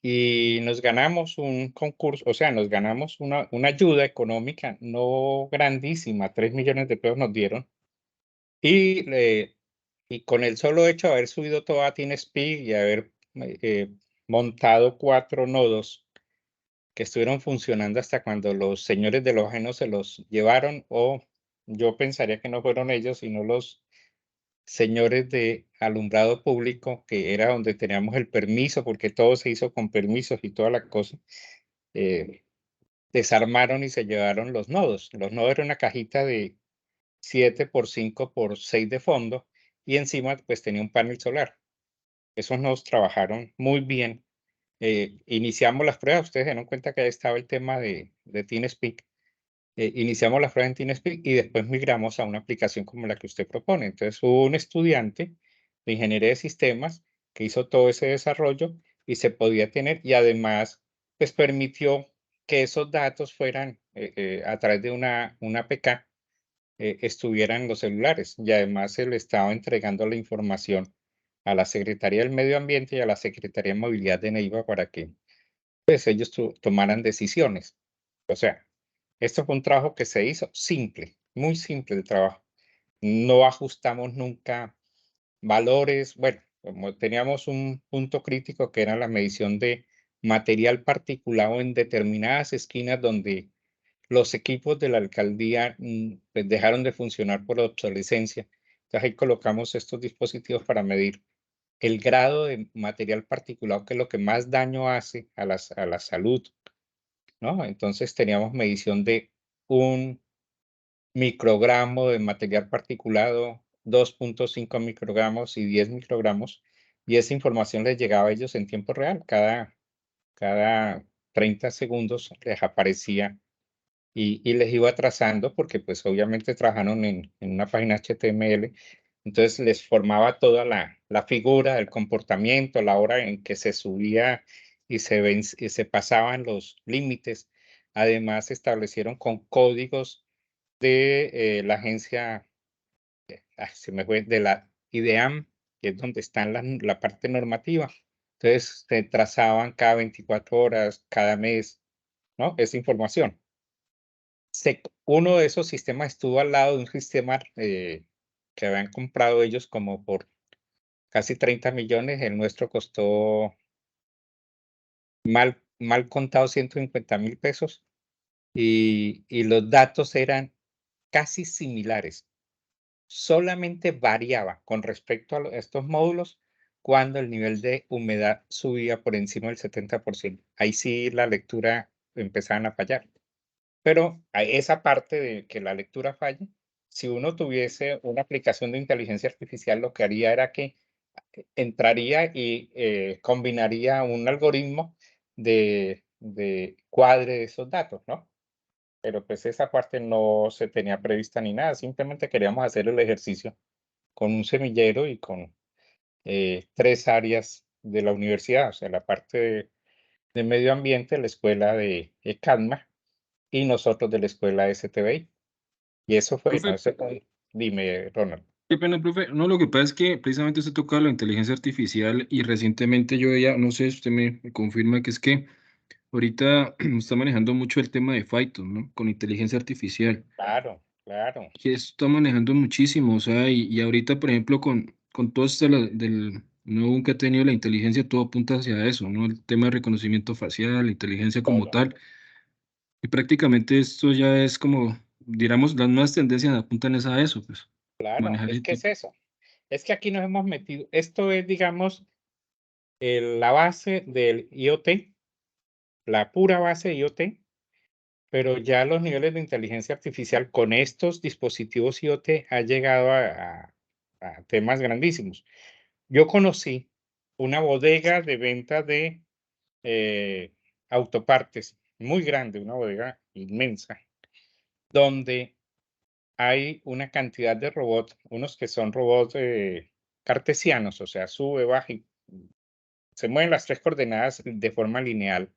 y nos ganamos un concurso, o sea, nos ganamos una ayuda económica no grandísima, 3 millones de pesos nos dieron. Y con el solo hecho de haber subido todo a TeamSpeak y haber montado 4 nodos que estuvieron funcionando hasta cuando los señores de los ajenos se los llevaron, o yo pensaría que no fueron ellos, sino los señores de alumbrado público, que era donde teníamos el permiso, porque todo se hizo con permisos y toda la cosa, desarmaron y se llevaron los nodos. Los nodos eran una cajita de 7 por 5 por 6 de fondo y encima pues tenía un panel solar. Esos nodos trabajaron muy bien. Iniciamos las pruebas, ustedes se dieron cuenta que ahí estaba el tema de TeamSpeak. Iniciamos las pruebas en TeamSpeak y después migramos a una aplicación como la que usted propone. Entonces hubo un estudiante de ingeniería de sistemas que hizo todo ese desarrollo y se podía tener, y además pues permitió que esos datos fueran a través de una APK, estuvieran en los celulares, y además se le estaba entregando la información a la Secretaría del Medio Ambiente y a la Secretaría de Movilidad de Neiva para que pues ellos tomaran decisiones. O sea, esto fue un trabajo que se hizo simple, muy simple de trabajo. No ajustamos nunca valores. Bueno, como teníamos un punto crítico que era la medición de material particulado en determinadas esquinas donde los equipos de la alcaldía pues dejaron de funcionar por obsolescencia. Entonces ahí colocamos estos dispositivos para medir el grado de material particulado, que es lo que más daño hace a la salud, ¿no? Entonces teníamos medición de un microgramo de material particulado, 2.5 microgramos y 10 microgramos, y esa información les llegaba a ellos en tiempo real. Cada 30 segundos les aparecía y les iba trazando, porque pues obviamente trabajaron en una página HTML, entonces les formaba toda la figura, el comportamiento, la hora en que se subía y se pasaban los límites. Además, establecieron con códigos de la agencia, se me fue, de la IDEAM, que es donde está la parte normativa. Entonces, se trazaban cada 24 horas, cada mes, ¿no? Esa información. Uno de esos sistemas estuvo al lado de un sistema que habían comprado ellos como por casi 30 millones. El nuestro costó mal contado 150.000 pesos, y los datos eran casi similares. Solamente variaba con respecto a estos módulos cuando el nivel de humedad subía por encima del 70%. Ahí sí la lectura empezaban a fallar. Pero a esa parte de que la lectura falle, si uno tuviese una aplicación de inteligencia artificial, lo que haría era que entraría y combinaría un algoritmo de cuadre de esos datos, ¿no? Pero pues esa parte no se tenía prevista ni nada, simplemente queríamos hacer el ejercicio con un semillero y con 3 áreas de la universidad, o sea, la parte de medio ambiente, la escuela de ECADMA y nosotros de la escuela STBI. Y eso fue, Profe, no sé, dime, Ronald. qué pena, profe. No, lo que pasa es que precisamente usted toca la inteligencia artificial y recientemente yo ya, no sé si usted me confirma que es que ahorita está manejando mucho el tema de Python, ¿no? Con inteligencia artificial. Claro, claro, Que está manejando muchísimo, o sea, y ahorita, por ejemplo, con todo esto del nuevo boom que ha tenido la inteligencia, todo apunta hacia eso, ¿no? El tema de reconocimiento facial, la inteligencia como todo, tal, y prácticamente esto ya es como, digamos, las nuevas tendencias apuntan es a eso, pues, claro. manejar Es el que es tipo. eso. Es que aquí nos hemos metido. Esto es, digamos, la base del IoT, la pura base de IoT, pero ya los niveles de inteligencia artificial con estos dispositivos IoT ha llegado a temas grandísimos. Yo conocí una bodega de venta de autopartes muy grande, una bodega inmensa, donde hay una cantidad de robots, unos que son robots cartesianos, o sea, sube, baja y se mueven las 3 coordenadas de forma lineal.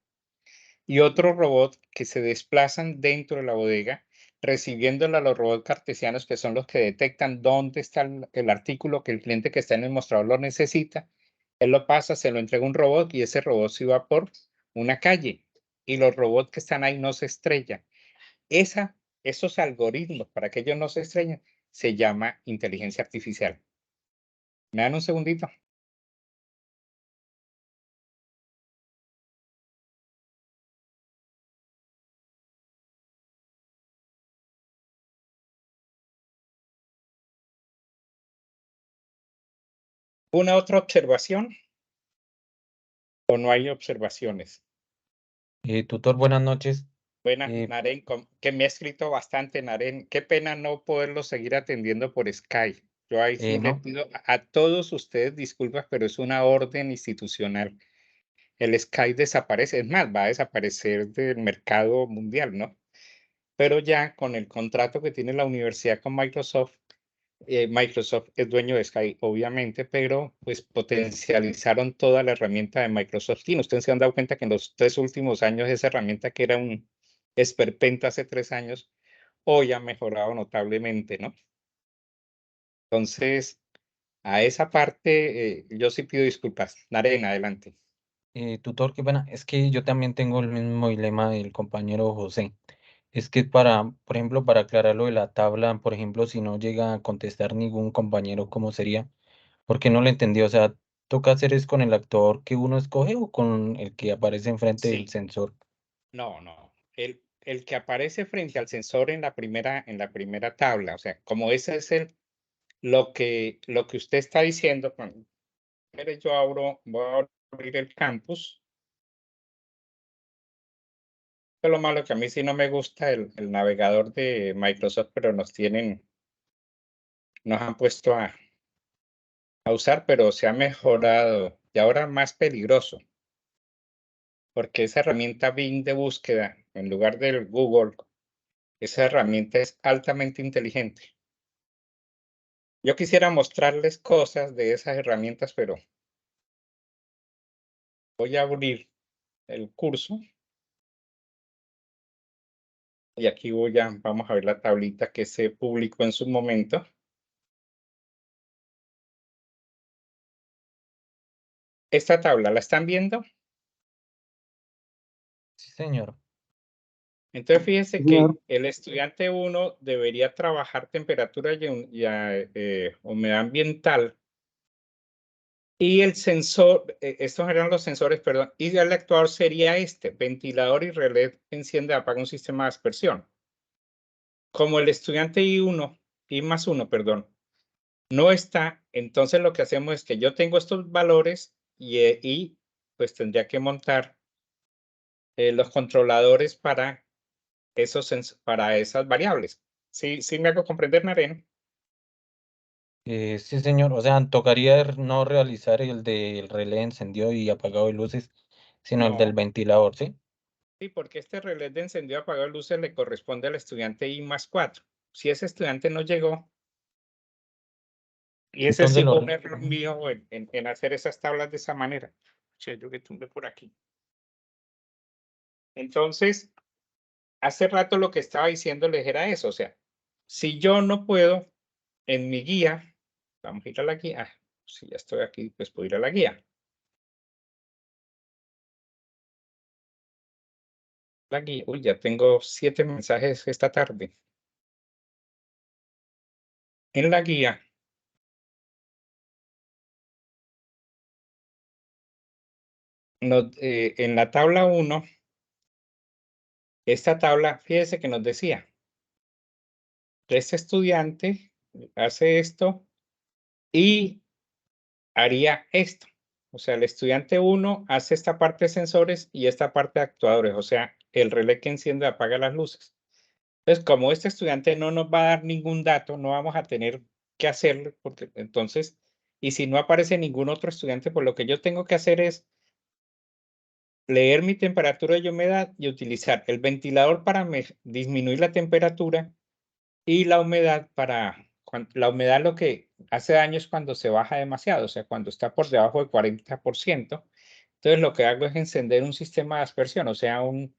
y otros robots que se desplazan dentro de la bodega, recibiéndola a los robots cartesianos, que son los que detectan dónde está el artículo que el cliente que está en el mostrador lo necesita. Él lo pasa, se lo entrega a un robot y ese robot se va por una calle y los robots que están ahí no se estrellan. Esos algoritmos, para que ellos no se estrellen, se llama inteligencia artificial. ¿Me dan un segundito? ¿Una otra observación? ¿O no hay observaciones? Tutor, buenas noches. Buena, Eh, Naren, que me ha escrito bastante, Naren. Qué pena no poderlo seguir atendiendo por Skype. Yo ahí sí le no, pido a todos ustedes disculpas, pero es una orden institucional. El Skype desaparece, es más, va a desaparecer del mercado mundial, ¿no? Pero ya con el contrato que tiene la universidad con Microsoft, Microsoft es dueño de Skype, obviamente, pero pues potencializaron toda la herramienta de Microsoft Teams. Ustedes se han dado cuenta que en los 3 últimos años esa herramienta que era un esperpento hace 3 años, hoy ha mejorado notablemente, ¿no? Entonces, a esa parte, yo sí pido disculpas. Naren, adelante. tutor, qué pena. Es que yo también tengo el mismo dilema del compañero José. Es que por ejemplo, para aclarar lo de la tabla, por ejemplo, si no llega a contestar ningún compañero, ¿cómo sería? Porque no lo entendí. O sea, ¿toca hacer es con el actor que uno escoge o con el que aparece enfrente del Sí, sensor? no, no. El que aparece frente al sensor en la primera tabla, o sea, como ese es lo que usted está diciendo, pero voy a abrir el campus. Es lo malo que a mí sí no me gusta el navegador de Microsoft, pero nos han puesto a usar, pero se ha mejorado y ahora más peligroso, porque esa herramienta Bing de búsqueda, en lugar del Google, esa herramienta es altamente inteligente. Yo quisiera mostrarles cosas de esas herramientas, pero voy a abrir el curso. Y aquí vamos a ver la tablita que se publicó en su momento. Esta tabla, ¿la están viendo? Sí, señor. Entonces, fíjense Sí, que señor. el estudiante 1 debería trabajar temperatura y humedad ambiental. Y el sensor, estos eran los sensores, perdón, y el actuador sería este, ventilador y relé enciende, apaga un sistema de aspersión. Como el estudiante I+1, perdón, no está, entonces lo que hacemos es que yo tengo estos valores y pues tendría que montar los controladores para esas variables. ¿Sí me hago comprender, Naren? Sí, señor. O sea, tocaría no realizar el del relé encendido y apagado de luces, sino el del No, ventilador, ¿sí? sí, porque este relé de encendido apagado de luces le corresponde al estudiante I+4. Si ese estudiante no llegó, y ese Entonces sí lo... fue un error mío en hacer esas tablas de esa manera. Che, yo que tumbe por aquí. Entonces, hace rato lo que estaba diciéndoles era eso, o sea, si yo no puedo en mi guía, vamos a ir a la guía, si ya estoy aquí, pues puedo ir a la guía. La guía, uy, ya tengo 7 mensajes esta tarde. En la guía, en la tabla 1, esta tabla, fíjese que nos decía, este estudiante hace esto y haría esto. O sea, el estudiante 1 hace esta parte de sensores y esta parte de actuadores, o sea, el relé que enciende y apaga las luces. Entonces, como este estudiante no nos va a dar ningún dato, no vamos a tener que hacerlo, porque entonces, y si no aparece ningún otro estudiante, pues lo que yo tengo que hacer es leer mi temperatura y humedad y utilizar el ventilador para disminuir la temperatura y la humedad la humedad lo que hace daño es cuando se baja demasiado, o sea, cuando está por debajo del 40%. Entonces lo que hago es encender un sistema de aspersión, o sea, un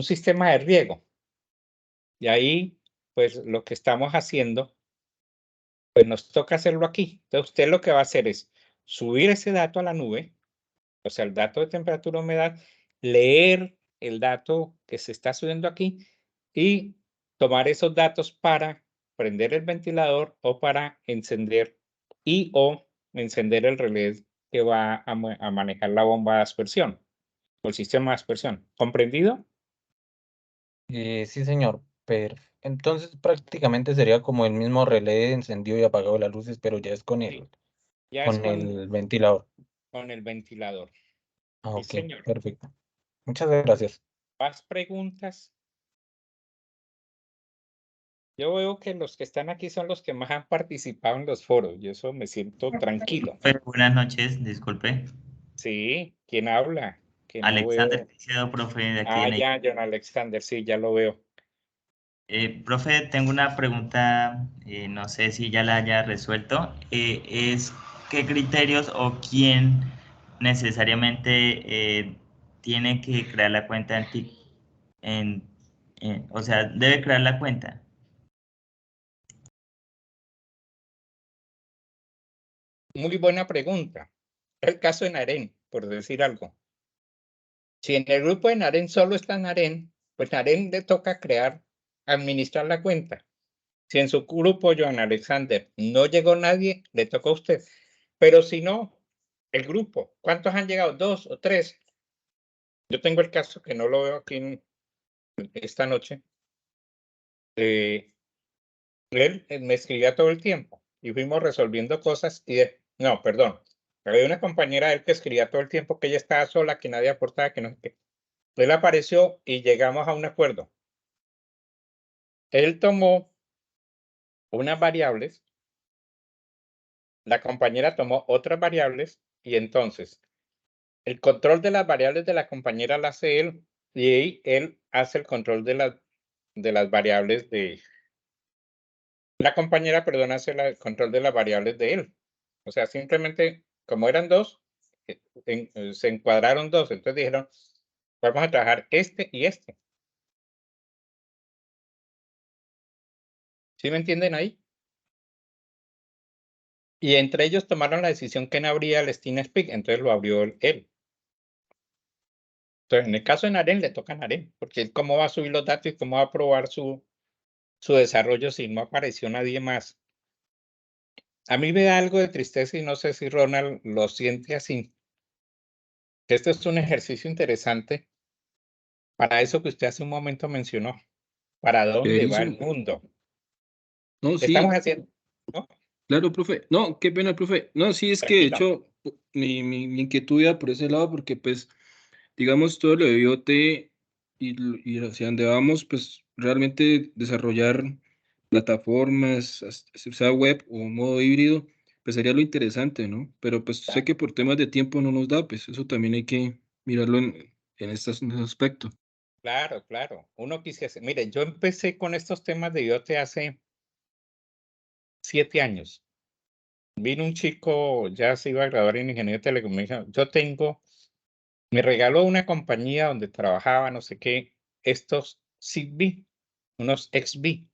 sistema de riego. Y ahí, pues lo que estamos haciendo, pues nos toca hacerlo aquí. Entonces usted lo que va a hacer es subir ese dato a la nube, o sea, el dato de temperatura, humedad, leer el dato que se está subiendo aquí y tomar esos datos para prender el ventilador o para encender o encender el relé que va a manejar la bomba de aspersión o el sistema de aspersión. ¿Comprendido? Sí, señor. Entonces prácticamente sería como el mismo relé de encendido y apagado de las luces, pero ya es con Sí, ya es con el ventilador. con el ventilador. Ah, Sí, ok, señor. perfecto. Muchas gracias. ¿Más preguntas? Yo veo que los que están aquí son los que más han participado en los foros y eso me siento tranquilo. Buenas noches, disculpe. Sí, ¿quién habla? Que no Alexander veo. Caicedo, profe de aquí Ah, de Neiva. ya, John Alexander, sí, ya lo veo. Profe, tengo una pregunta, no sé si ya la haya resuelto. Es ¿qué criterios o quién necesariamente tiene que crear la cuenta en TIC? O sea, debe crear la cuenta. Muy buena pregunta. El caso de Naren, por decir algo. Si en el grupo de Naren solo está Naren, pues Naren le toca administrar la cuenta. Si en su grupo, John Alexander, no llegó nadie, le toca a usted. Pero si no, el grupo, ¿cuántos han llegado? ¿2 o 3? Yo tengo el caso que no lo veo aquí esta noche. Él me escribía todo el tiempo y fuimos resolviendo cosas no, perdón. Había una compañera de él que escribía todo el tiempo que ella estaba sola, que nadie aportaba, que no sé qué. Él apareció y llegamos a un acuerdo. Él tomó unas variables, la compañera tomó otras variables y entonces el control de las variables de la compañera la hace él y ahí él hace el control de las variables de la compañera, perdón, hace el control de las variables de él. O sea, simplemente como eran dos, se encuadraron dos, entonces dijeron, vamos a trabajar este y este. ¿Sí me entienden ahí? Y entre ellos tomaron la decisión que no abría el Steam Speak, entonces lo abrió él. Entonces, en el caso de Naren, le toca a Naren, porque él cómo va a subir los datos y cómo va a probar su desarrollo si no apareció nadie más. A mí me da algo de tristeza y no sé si Ronald lo siente así. Este es un ejercicio interesante para eso que usted hace un momento mencionó. ¿Para dónde va el Chéverísimo. mundo? No, ¿Qué estamos sí, haciendo? ¿No? claro, profe. No, qué pena, profe. No, sí, es que de Tranquilo. hecho mi inquietud iba por ese lado porque pues, digamos, todo lo de IoT y hacia donde vamos, pues realmente desarrollar plataformas, sea web o modo híbrido, pues sería lo interesante, ¿no? Pero pues sé que por temas de tiempo no nos da, pues eso también hay que mirarlo en este aspecto. Claro, claro. Uno quisiese. Mire, yo empecé con estos temas de IoT hace 7 años. Vino un chico, ya se iba a graduar en ingeniería de telecomunicaciones. Me regaló una compañía donde trabajaba, no sé qué, estos Zigbee, unos XB,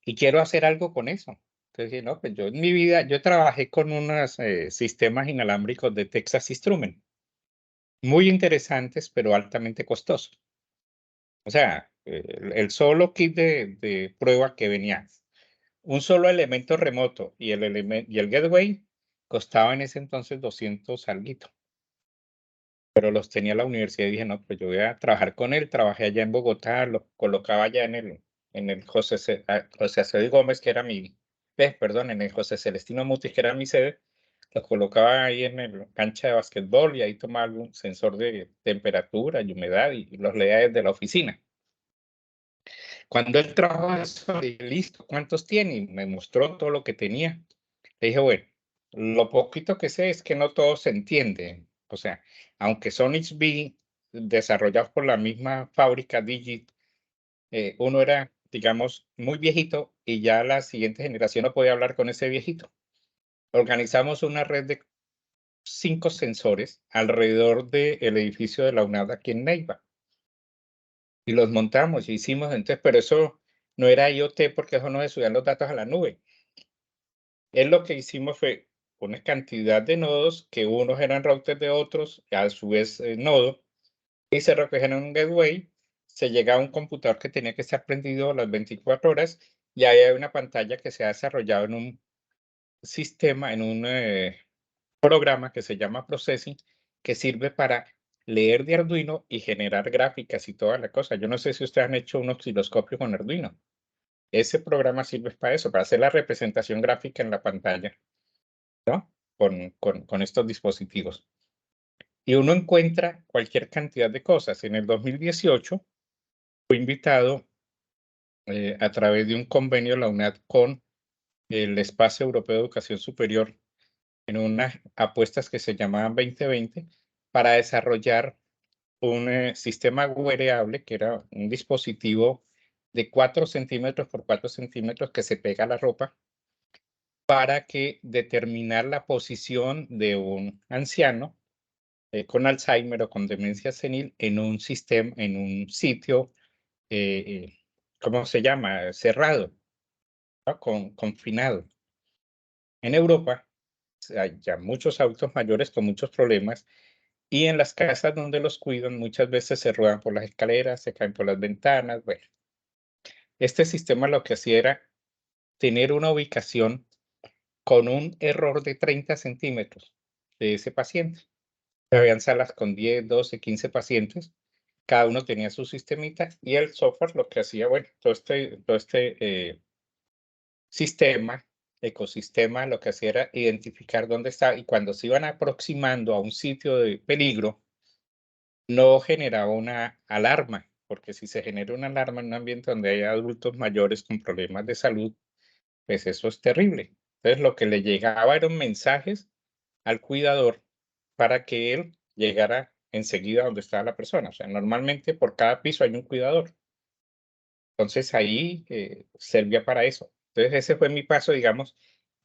y quiero hacer algo con eso. Entonces dije, no, pues yo en mi vida, yo trabajé con unos sistemas inalámbricos de Texas Instruments, muy interesantes, pero altamente costosos. O sea, el solo kit de prueba que venía, un solo elemento remoto y el gateway costaba en ese entonces 200 alguito. Pero los tenía la universidad y dije, no, pues yo voy a trabajar con él. Trabajé allá en Bogotá, lo colocaba allá en el José Acevedo Gómez, que era perdón, en el José Celestino Mutis, que era mi sede. Los colocaba ahí en la cancha de básquetbol y ahí tomaba algún sensor de temperatura y humedad y los leía desde la oficina. Cuando él trabajó eso, dije, listo, ¿cuántos tiene? Y me mostró todo lo que tenía. Le dije, bueno, lo poquito que sé es que no todo se entiende. O sea, aunque son XB desarrollados por la misma fábrica Digit, uno era, digamos, muy viejito y ya la siguiente generación no podía hablar con ese viejito. Organizamos una red 5 sensores alrededor del edificio de la UNAD aquí en Neiva. Y los montamos y hicimos, entonces, pero eso no era IoT porque eso no se subían los datos a la nube. Lo que hicimos fue una cantidad de nodos que unos eran routers de otros, a su vez nodo, y se recogían en un gateway, se llegaba a un computador que tenía que estar prendido las 24 horas, y ahí hay una pantalla que se ha desarrollado en un sistema, en un programa que se llama Processing, que sirve para leer de Arduino y generar gráficas y toda la cosa. Yo no sé si ustedes han hecho un osciloscopio con Arduino. Ese programa sirve para eso, para hacer la representación gráfica en la pantalla, ¿no? Con estos dispositivos. Y uno encuentra cualquier cantidad de cosas. En el 2018 fui invitado a través de un convenio de la UNAD con el Espacio Europeo de Educación Superior en unas apuestas que se llamaban 2020 para desarrollar un sistema wearable que era un dispositivo de 4 centímetros por 4 centímetros que se pega a la ropa para que determinar la posición de un anciano con Alzheimer o con demencia senil en un sistema, en un sitio, ¿cómo se llama? Cerrado, ¿no? Confinado. En Europa hay ya muchos adultos mayores con muchos problemas y en las casas donde los cuidan muchas veces se ruedan por las escaleras, se caen por las ventanas. Bueno, este sistema lo que hacía era tener una ubicación con un error de 30 centímetros de ese paciente. Habían salas con 10, 12, 15 pacientes. Cada uno tenía su sistemita y el software lo que hacía, bueno, todo este sistema, ecosistema, lo que hacía era identificar dónde estaba y cuando se iban aproximando a un sitio de peligro, no generaba una alarma, porque si se genera una alarma en un ambiente donde hay adultos mayores con problemas de salud, pues eso es terrible. Entonces lo que le llegaba eran mensajes al cuidador para que él llegara enseguida donde estaba la persona. O sea, normalmente por cada piso hay un cuidador. Entonces ahí servía para eso. Entonces ese fue mi paso, digamos,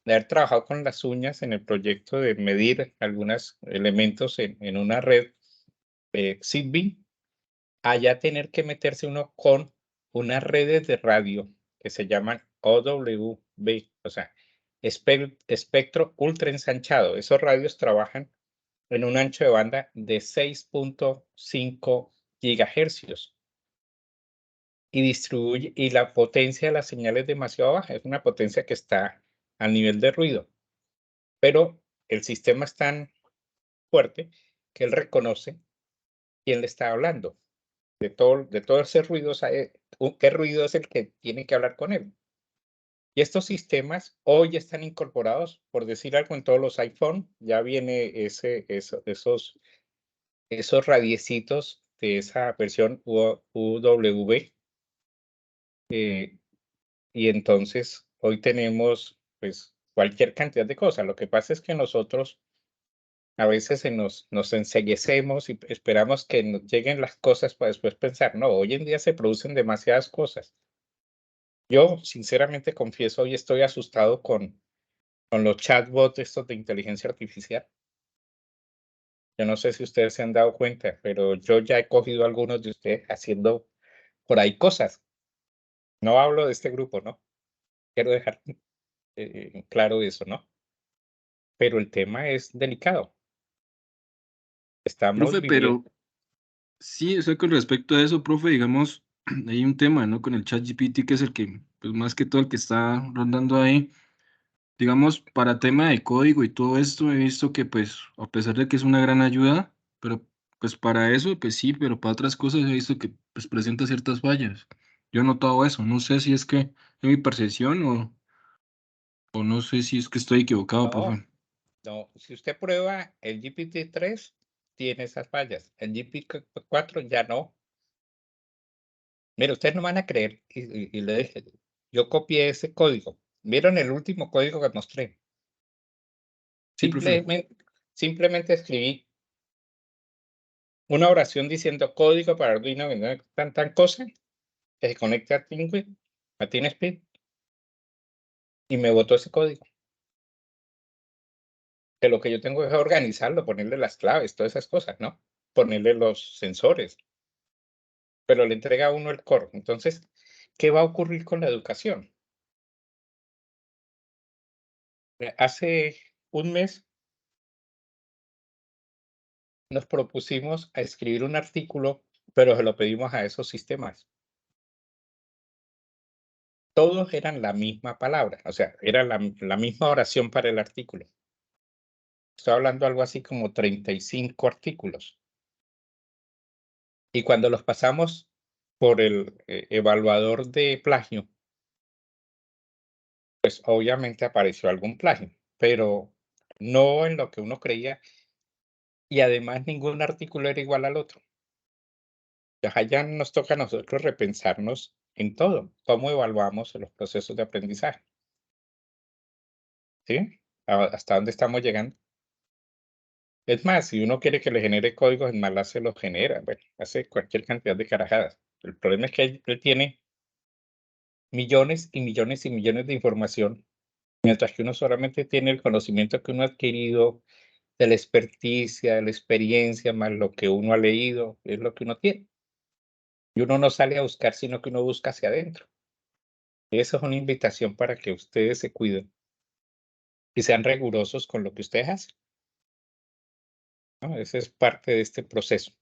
de haber trabajado con las uñas en el proyecto de medir algunos elementos en una red Zigbee, allá tener que meterse uno con unas redes de radio que se llaman OWB, o sea, espectro ultra ensanchado. Esos radios trabajan en un ancho de banda de 6.5 gigahercios y distribuye, y la potencia de la señal es demasiado baja, es una potencia que está a nivel de ruido, pero el sistema es tan fuerte que él reconoce quién le está hablando. De todo ese ruido, sabe qué ruido es el que tiene que hablar con él. Y estos sistemas hoy están incorporados, por decir algo, en todos los iPhone, ya viene esos radiecitos de esa versión UWB. Y entonces hoy tenemos pues cualquier cantidad de cosas. Lo que pasa es que nosotros a veces nos enceguecemos y esperamos que nos lleguen las cosas para después pensar, no, hoy en día se producen demasiadas cosas. Yo sinceramente confieso, hoy estoy asustado con los chatbots estos de inteligencia artificial. Yo no sé si ustedes se han dado cuenta, pero yo ya he cogido algunos de ustedes haciendo por ahí cosas. No hablo de este grupo, ¿no? Quiero dejar claro eso, ¿no? Pero el tema es delicado. Estamos Profe, viviendo. pero sí, o sea, con respecto a eso, profe, digamos, hay un tema, ¿no? Con el ChatGPT, que es el que, pues más que todo el que está rondando ahí. Digamos, para tema de código y todo esto, he visto que, pues, a pesar de que es una gran ayuda, pero, pues, para eso, pues sí, pero para otras cosas he visto que, pues, presenta ciertas fallas. Yo he notado eso, no sé si es que es mi percepción o no sé si es que estoy equivocado, No, profe. no. Si usted prueba el GPT-3, tiene esas fallas. El GPT-4 ya no. Mira, ustedes no van a creer, y le dije, yo copié ese código. ¿Vieron el último código que mostré? Sí, profe. Simplemente escribí una oración diciendo código para Arduino, tan cosa, que se conecte a TeamSpeak, y me botó ese código. Que lo que yo tengo es organizarlo, ponerle las claves, todas esas cosas, ¿no? Ponerle los sensores. Pero le entrega a uno el core. Entonces, ¿qué va a ocurrir con la educación? Hace un mes nos propusimos a escribir un artículo, pero se lo pedimos a esos sistemas. Todos eran la misma palabra, o sea, era la misma oración para el artículo. Estoy hablando algo así como 35 artículos. Y cuando los pasamos por el evaluador de plagio, pues obviamente apareció algún plagio, pero no en lo que uno creía. Y además ningún artículo era igual al otro. Ya nos toca a nosotros repensarnos en todo, cómo evaluamos los procesos de aprendizaje. ¿Sí? ¿Hasta dónde estamos llegando? Es más, si uno quiere que le genere códigos en MATLAB, se los genera. Bueno, hace cualquier cantidad de carajadas. El problema es que él tiene millones y millones y millones de información, mientras que uno solamente tiene el conocimiento que uno ha adquirido, de la experticia, de la experiencia, más lo que uno ha leído, es lo que uno tiene. Y uno no sale a buscar, sino que uno busca hacia adentro. Eso es una invitación para que ustedes se cuiden y sean rigurosos con lo que ustedes hacen, ¿no? Ese es parte de este proceso.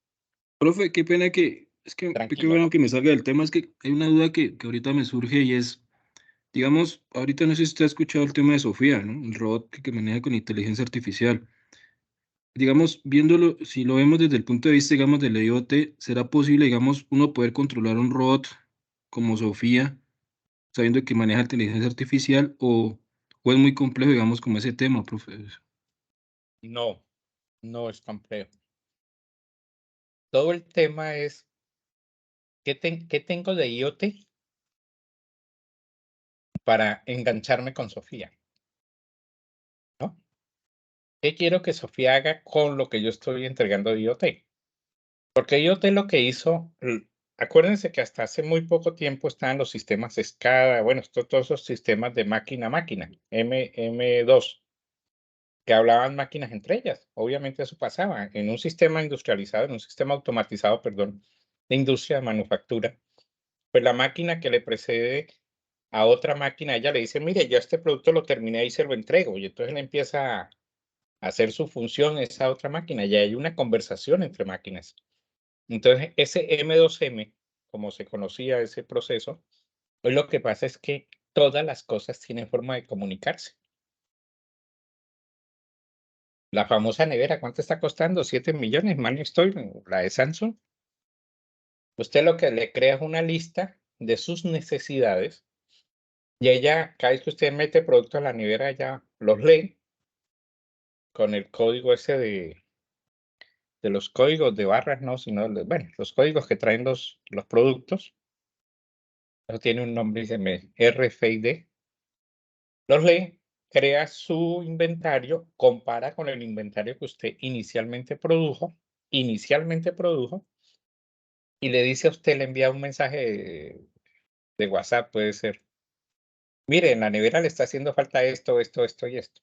Profe, qué pena que, es que, qué Tranquilo. bueno que me salga del tema, es que hay una duda que ahorita me surge y es, digamos, ahorita no sé si usted ha escuchado el tema de Sofía, ¿no? El robot que maneja con inteligencia artificial. Digamos, viéndolo, si lo vemos desde el punto de vista, digamos, del IoT, ¿será posible, digamos, uno poder controlar un robot como Sofía, sabiendo que maneja inteligencia artificial, o es muy complejo, digamos, como ese tema, profe? No, no es complejo. Todo el tema es, ¿qué tengo de IoT para engancharme con Sofía? ¿No? ¿Qué quiero que Sofía haga con lo que yo estoy entregando de IoT? Porque IoT lo que hizo, acuérdense que hasta hace muy poco tiempo estaban los sistemas SCADA, bueno, todos esos sistemas de máquina a máquina, M2, que hablaban máquinas entre ellas. Obviamente eso pasaba en un sistema industrializado, en un sistema automatizado, perdón, de industria de manufactura. Pues la máquina que le precede a otra máquina, ella le dice, mire, yo este producto lo terminé y se lo entrego. Y entonces él empieza a hacer su función esa otra máquina. Ya hay una conversación entre máquinas. Entonces, ese M2M, como se conocía ese proceso, pues lo que pasa es que todas las cosas tienen forma de comunicarse. La famosa nevera, ¿cuánto está costando? 7 millones, mal no estoy, la de Samsung. Usted lo que le crea es una lista de sus necesidades y ella, cada vez que usted mete producto a la nevera, ella los lee con el código ese de los códigos de barras, no, sino, bueno, los códigos que traen los productos. Eso tiene un nombre, dice RFID. Los lee, crea su inventario, compara con el inventario que usted inicialmente produjo, y le dice a usted, le envía un mensaje de WhatsApp, puede ser. Mire, en la nevera le está haciendo falta esto, esto, esto y esto.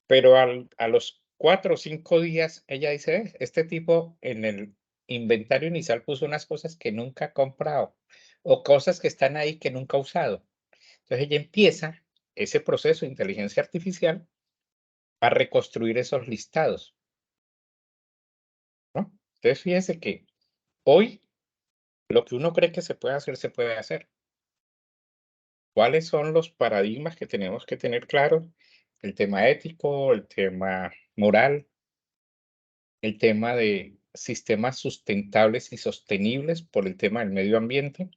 Pero a los 4 o 5 días, ella dice, este tipo en el inventario inicial puso unas cosas que nunca ha comprado o cosas que están ahí que nunca ha usado. Entonces ella empieza ese proceso de inteligencia artificial a reconstruir esos listados, ¿no? Entonces fíjese que hoy lo que uno cree que se puede hacer, se puede hacer. ¿Cuáles son los paradigmas que tenemos que tener claros? El tema ético, el tema moral, el tema de sistemas sustentables y sostenibles por el tema del medio ambiente.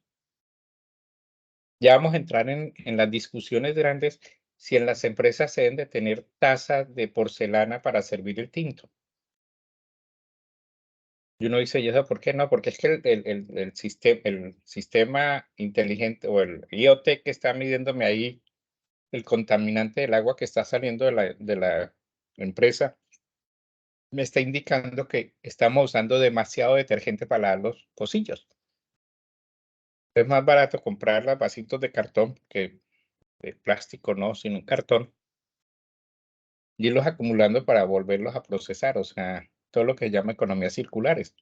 Ya vamos a entrar en las discusiones grandes si en las empresas se deben de tener tazas de porcelana para servir el tinto. Y uno dice, ¿y eso por qué no? Porque es que el sistema inteligente o el IoT que está midiéndome ahí el contaminante del agua que está saliendo de la empresa me está indicando que estamos usando demasiado detergente para lavar los pocillos. Es más barato comprar los vasitos de cartón que de plástico, no, sino un cartón. y irlos acumulando para volverlos a procesar, o sea, todo lo que se llama economías circulares,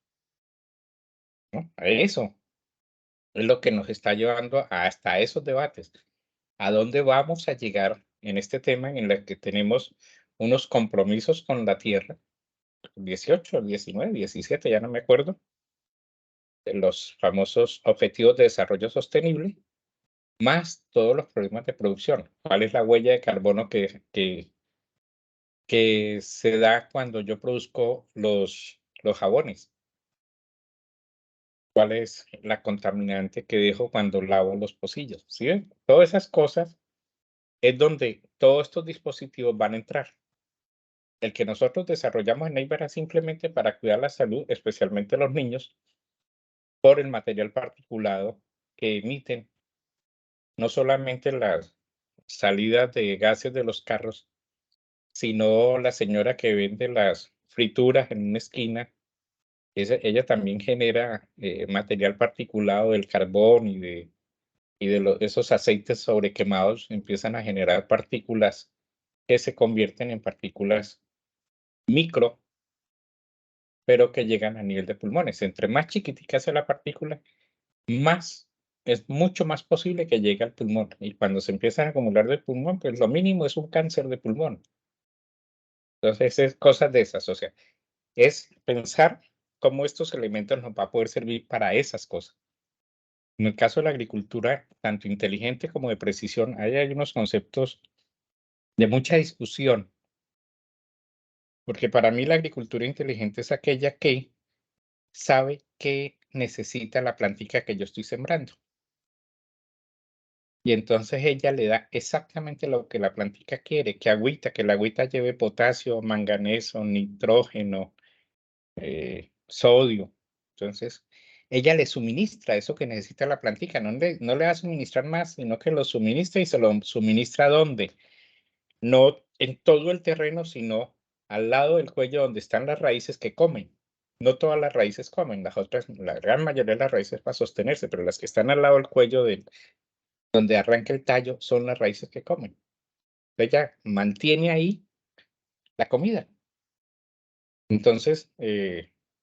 ¿no? Eso es lo que nos está llevando hasta esos debates. ¿A dónde vamos a llegar en este tema en el que tenemos unos compromisos con la Tierra? 18, 19, 17, ya no me acuerdo, de los famosos Objetivos de Desarrollo Sostenible, más todos los problemas de producción. ¿Cuál es la huella de carbono que se da cuando yo produzco los jabones? ¿Cuál es la contaminante que dejo cuando lavo los pocillos? ¿Sí ven? Todas esas cosas es donde todos estos dispositivos van a entrar. El que nosotros desarrollamos en Neymar es simplemente para cuidar la salud, especialmente los niños, por el material particulado que emiten, no solamente las salidas de gases de los carros, sino la señora que vende las frituras en una esquina. Ella también genera material particulado del carbón y de esos aceites sobrequemados, empiezan a generar partículas que se convierten en partículas micro, pero que llegan a nivel de pulmones. Entre más chiquitica sea la partícula, es mucho más posible que llegue al pulmón. Y cuando se empiezan a acumular del pulmón, pues lo mínimo es un cáncer de pulmón. Entonces, es cosas de esas. O sea, es pensar cómo estos elementos nos va a poder servir para esas cosas. En el caso de la agricultura, tanto inteligente como de precisión, ahí hay unos conceptos de mucha discusión, porque para mí la agricultura inteligente es aquella que sabe qué necesita la plantica que yo estoy sembrando. Y entonces ella le da exactamente lo que la plantica quiere, que la agüita lleve potasio, manganeso, nitrógeno, sodio. Entonces, ella le suministra eso que necesita la plantica, no le va a suministrar más, sino que lo suministra y se lo suministra ¿dónde? No en todo el terreno, sino al lado del cuello donde están las raíces que comen. No todas las raíces comen, las otras, la gran mayoría de las raíces para sostenerse, pero las que están al lado del cuello donde arranca el tallo son las raíces que comen. Ella mantiene ahí la comida. Entonces,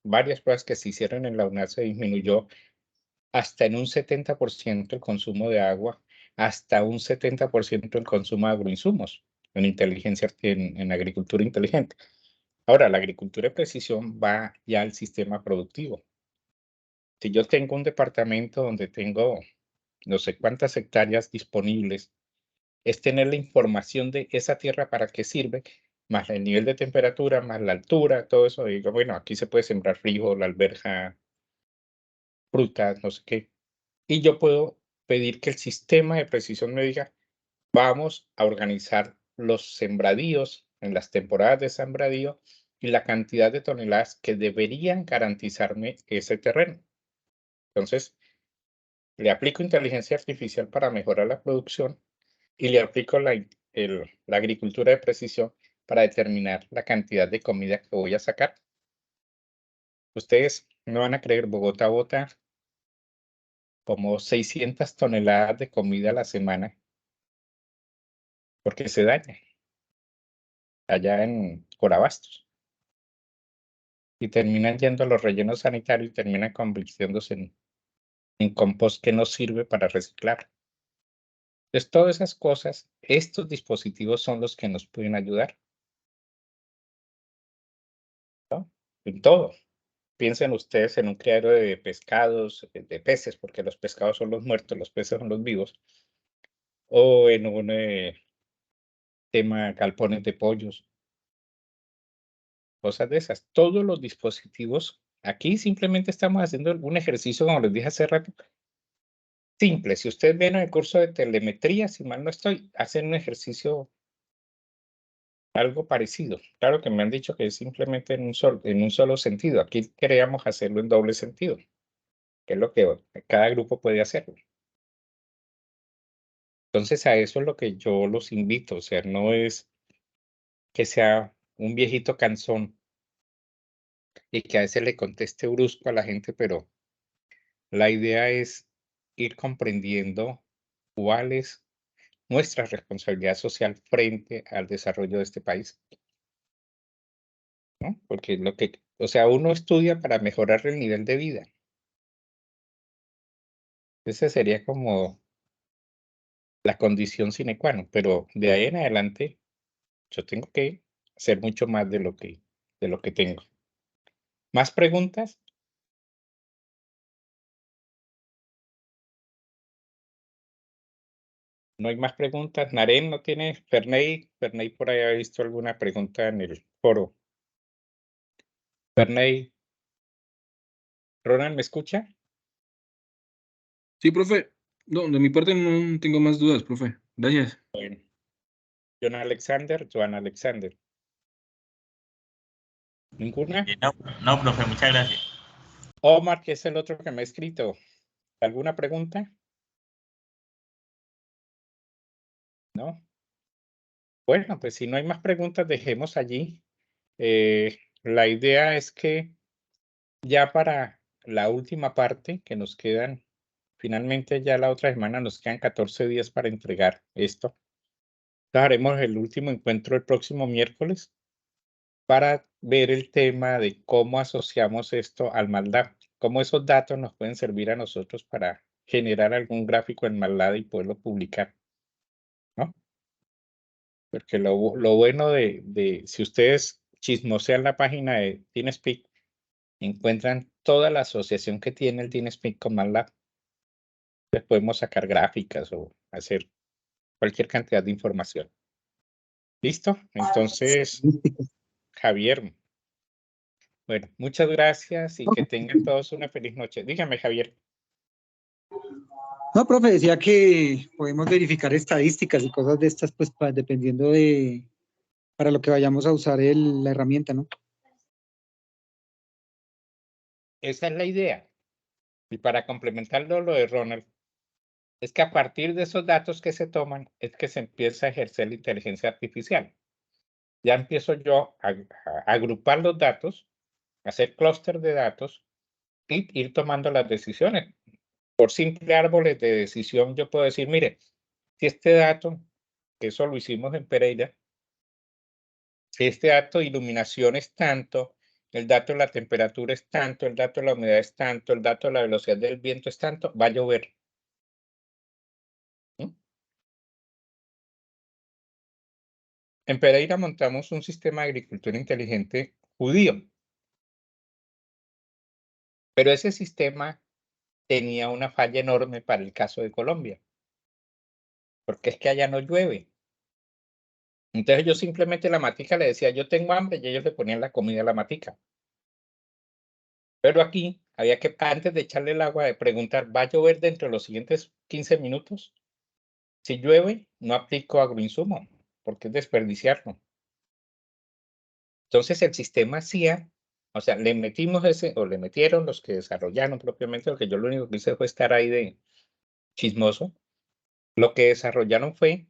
varias pruebas que se hicieron en la UNAD se disminuyó hasta en un 70% el consumo de agua, hasta un 70% el consumo de agroinsumos en inteligencia, en agricultura inteligente. Ahora, la agricultura de precisión va ya al sistema productivo. Si yo tengo un departamento donde tengo no sé cuántas hectáreas disponibles, es tener la información de esa tierra para qué sirve, más el nivel de temperatura, más la altura, todo eso. Digo, bueno, aquí se puede sembrar frijol, alberja, frutas, no sé qué. Y yo puedo pedir que el sistema de precisión me diga, vamos a organizar los sembradíos en las temporadas de sembradío y la cantidad de toneladas que deberían garantizarme ese terreno. Entonces, le aplico inteligencia artificial para mejorar la producción y le aplico la agricultura de precisión para determinar la cantidad de comida que voy a sacar. Ustedes no van a creer, Bogotá bota como 600 toneladas de comida a la semana porque se daña allá en Corabastos y terminan yendo a los rellenos sanitarios y terminan convirtiéndose en compost que no sirve para reciclar. Entonces, todas esas cosas, estos dispositivos son los que nos pueden ayudar, ¿no? En todo. Piensen ustedes en un criadero de pescados, de peces, porque los pescados son los muertos, los peces son los vivos, o en un tema galpones de pollos, cosas de esas. Todos los dispositivos, aquí simplemente estamos haciendo un ejercicio, como les dije hace rato, simple. Si ustedes ven el curso de telemetría, si mal no estoy, hacen un ejercicio algo parecido. Claro que me han dicho que es simplemente en un solo sentido. Aquí queríamos hacerlo en doble sentido, que es lo que cada grupo puede hacer. Entonces, a eso es lo que yo los invito, o sea, no es que sea un viejito cansón y que a veces le conteste brusco a la gente, pero la idea es ir comprendiendo cuáles nuestra responsabilidad social frente al desarrollo de este país, ¿no? Porque o sea, uno estudia para mejorar el nivel de vida. Esa sería como la condición sine qua non, pero de ahí en adelante yo tengo que hacer mucho más de lo que tengo. ¿Más preguntas? No hay más preguntas. Naren no tiene. Ferney por ahí ha visto alguna pregunta en el foro. Ferney. Ronald, ¿me escucha? Sí, profe. No, de mi parte no tengo más dudas, profe. Gracias. Bueno. Joan Alexander. ¿Ninguna? No, profe, muchas gracias. Omar, que es el otro que me ha escrito. ¿Alguna pregunta? ¿No? Bueno, pues si no hay más preguntas, dejemos allí. La idea es que ya para la última parte, que nos quedan, finalmente ya la otra semana nos quedan 14 días para entregar esto. Haremos el último encuentro el próximo miércoles para ver el tema de cómo asociamos esto al MATLAB, cómo esos datos nos pueden servir a nosotros para generar algún gráfico en MATLAB y poderlo publicar, ¿no? Porque lo bueno de si ustedes chismosean la página de TeamSpeak, encuentran toda la asociación que tiene el TeamSpeak con MATLAB. Entonces podemos sacar gráficas o hacer cualquier cantidad de información. ¿Listo? Entonces, Javier. Bueno, muchas gracias y que tengan todos una feliz noche. Dígame, Javier. No, profe, decía que podemos verificar estadísticas y cosas de estas, pues dependiendo para lo que vayamos a usar la herramienta, ¿no? Esa es la idea. Y para complementarlo lo de Ronald, es que a partir de esos datos que se toman, es que se empieza a ejercer la inteligencia artificial. Ya empiezo yo a agrupar los datos, hacer clúster de datos y ir tomando las decisiones. Por simple árboles de decisión, yo puedo decir, mire, si este dato, que eso lo hicimos en Pereira, si este dato de iluminación es tanto, el dato de la temperatura es tanto, el dato de la humedad es tanto, el dato de la velocidad del viento es tanto, va a llover. ¿Mm? En Pereira montamos un sistema de agricultura inteligente judío, pero ese sistema tenía una falla enorme para el caso de Colombia, porque es que allá no llueve. Entonces yo simplemente a la matica le decía, yo tengo hambre, y ellos le ponían la comida a la matica. Pero aquí había que, antes de echarle el agua, de preguntar, ¿va a llover dentro de los siguientes 15 minutos? Si llueve, no aplico agroinsumo, porque es desperdiciarlo. Entonces el sistema hacía, o sea, le metimos o le metieron los que desarrollaron propiamente, porque yo lo único que hice fue estar ahí de chismoso. Lo que desarrollaron fue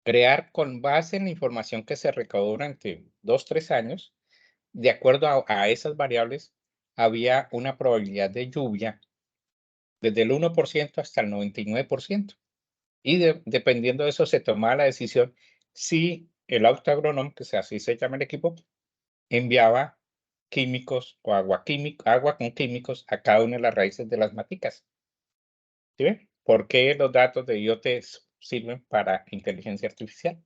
crear con base en la información que se recaudó durante 2, 3 años, de acuerdo a esas variables, había una probabilidad de lluvia desde el 1% hasta el 99%. Y dependiendo de eso se tomaba la decisión si el autoagrónomo, que así se llama el equipo, enviaba químicos o agua con químicos a cada una de las raíces de las maticas. ¿Sí ven? ¿Por qué los datos de IoT sirven para inteligencia artificial?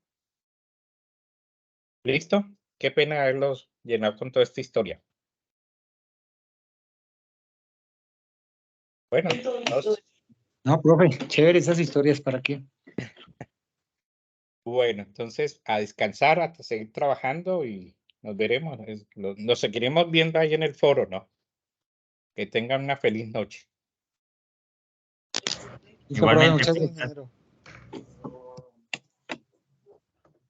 ¿Listo? Qué pena haberlos llenado con toda esta historia. Bueno, No, profe, chévere esas historias, ¿para qué? bueno, entonces a descansar, a seguir trabajando y nos veremos. Nos seguiremos viendo ahí en el foro, ¿no? Que tengan una feliz noche. Listo, profe, Igualmente. muchas gracias. Ingeniero.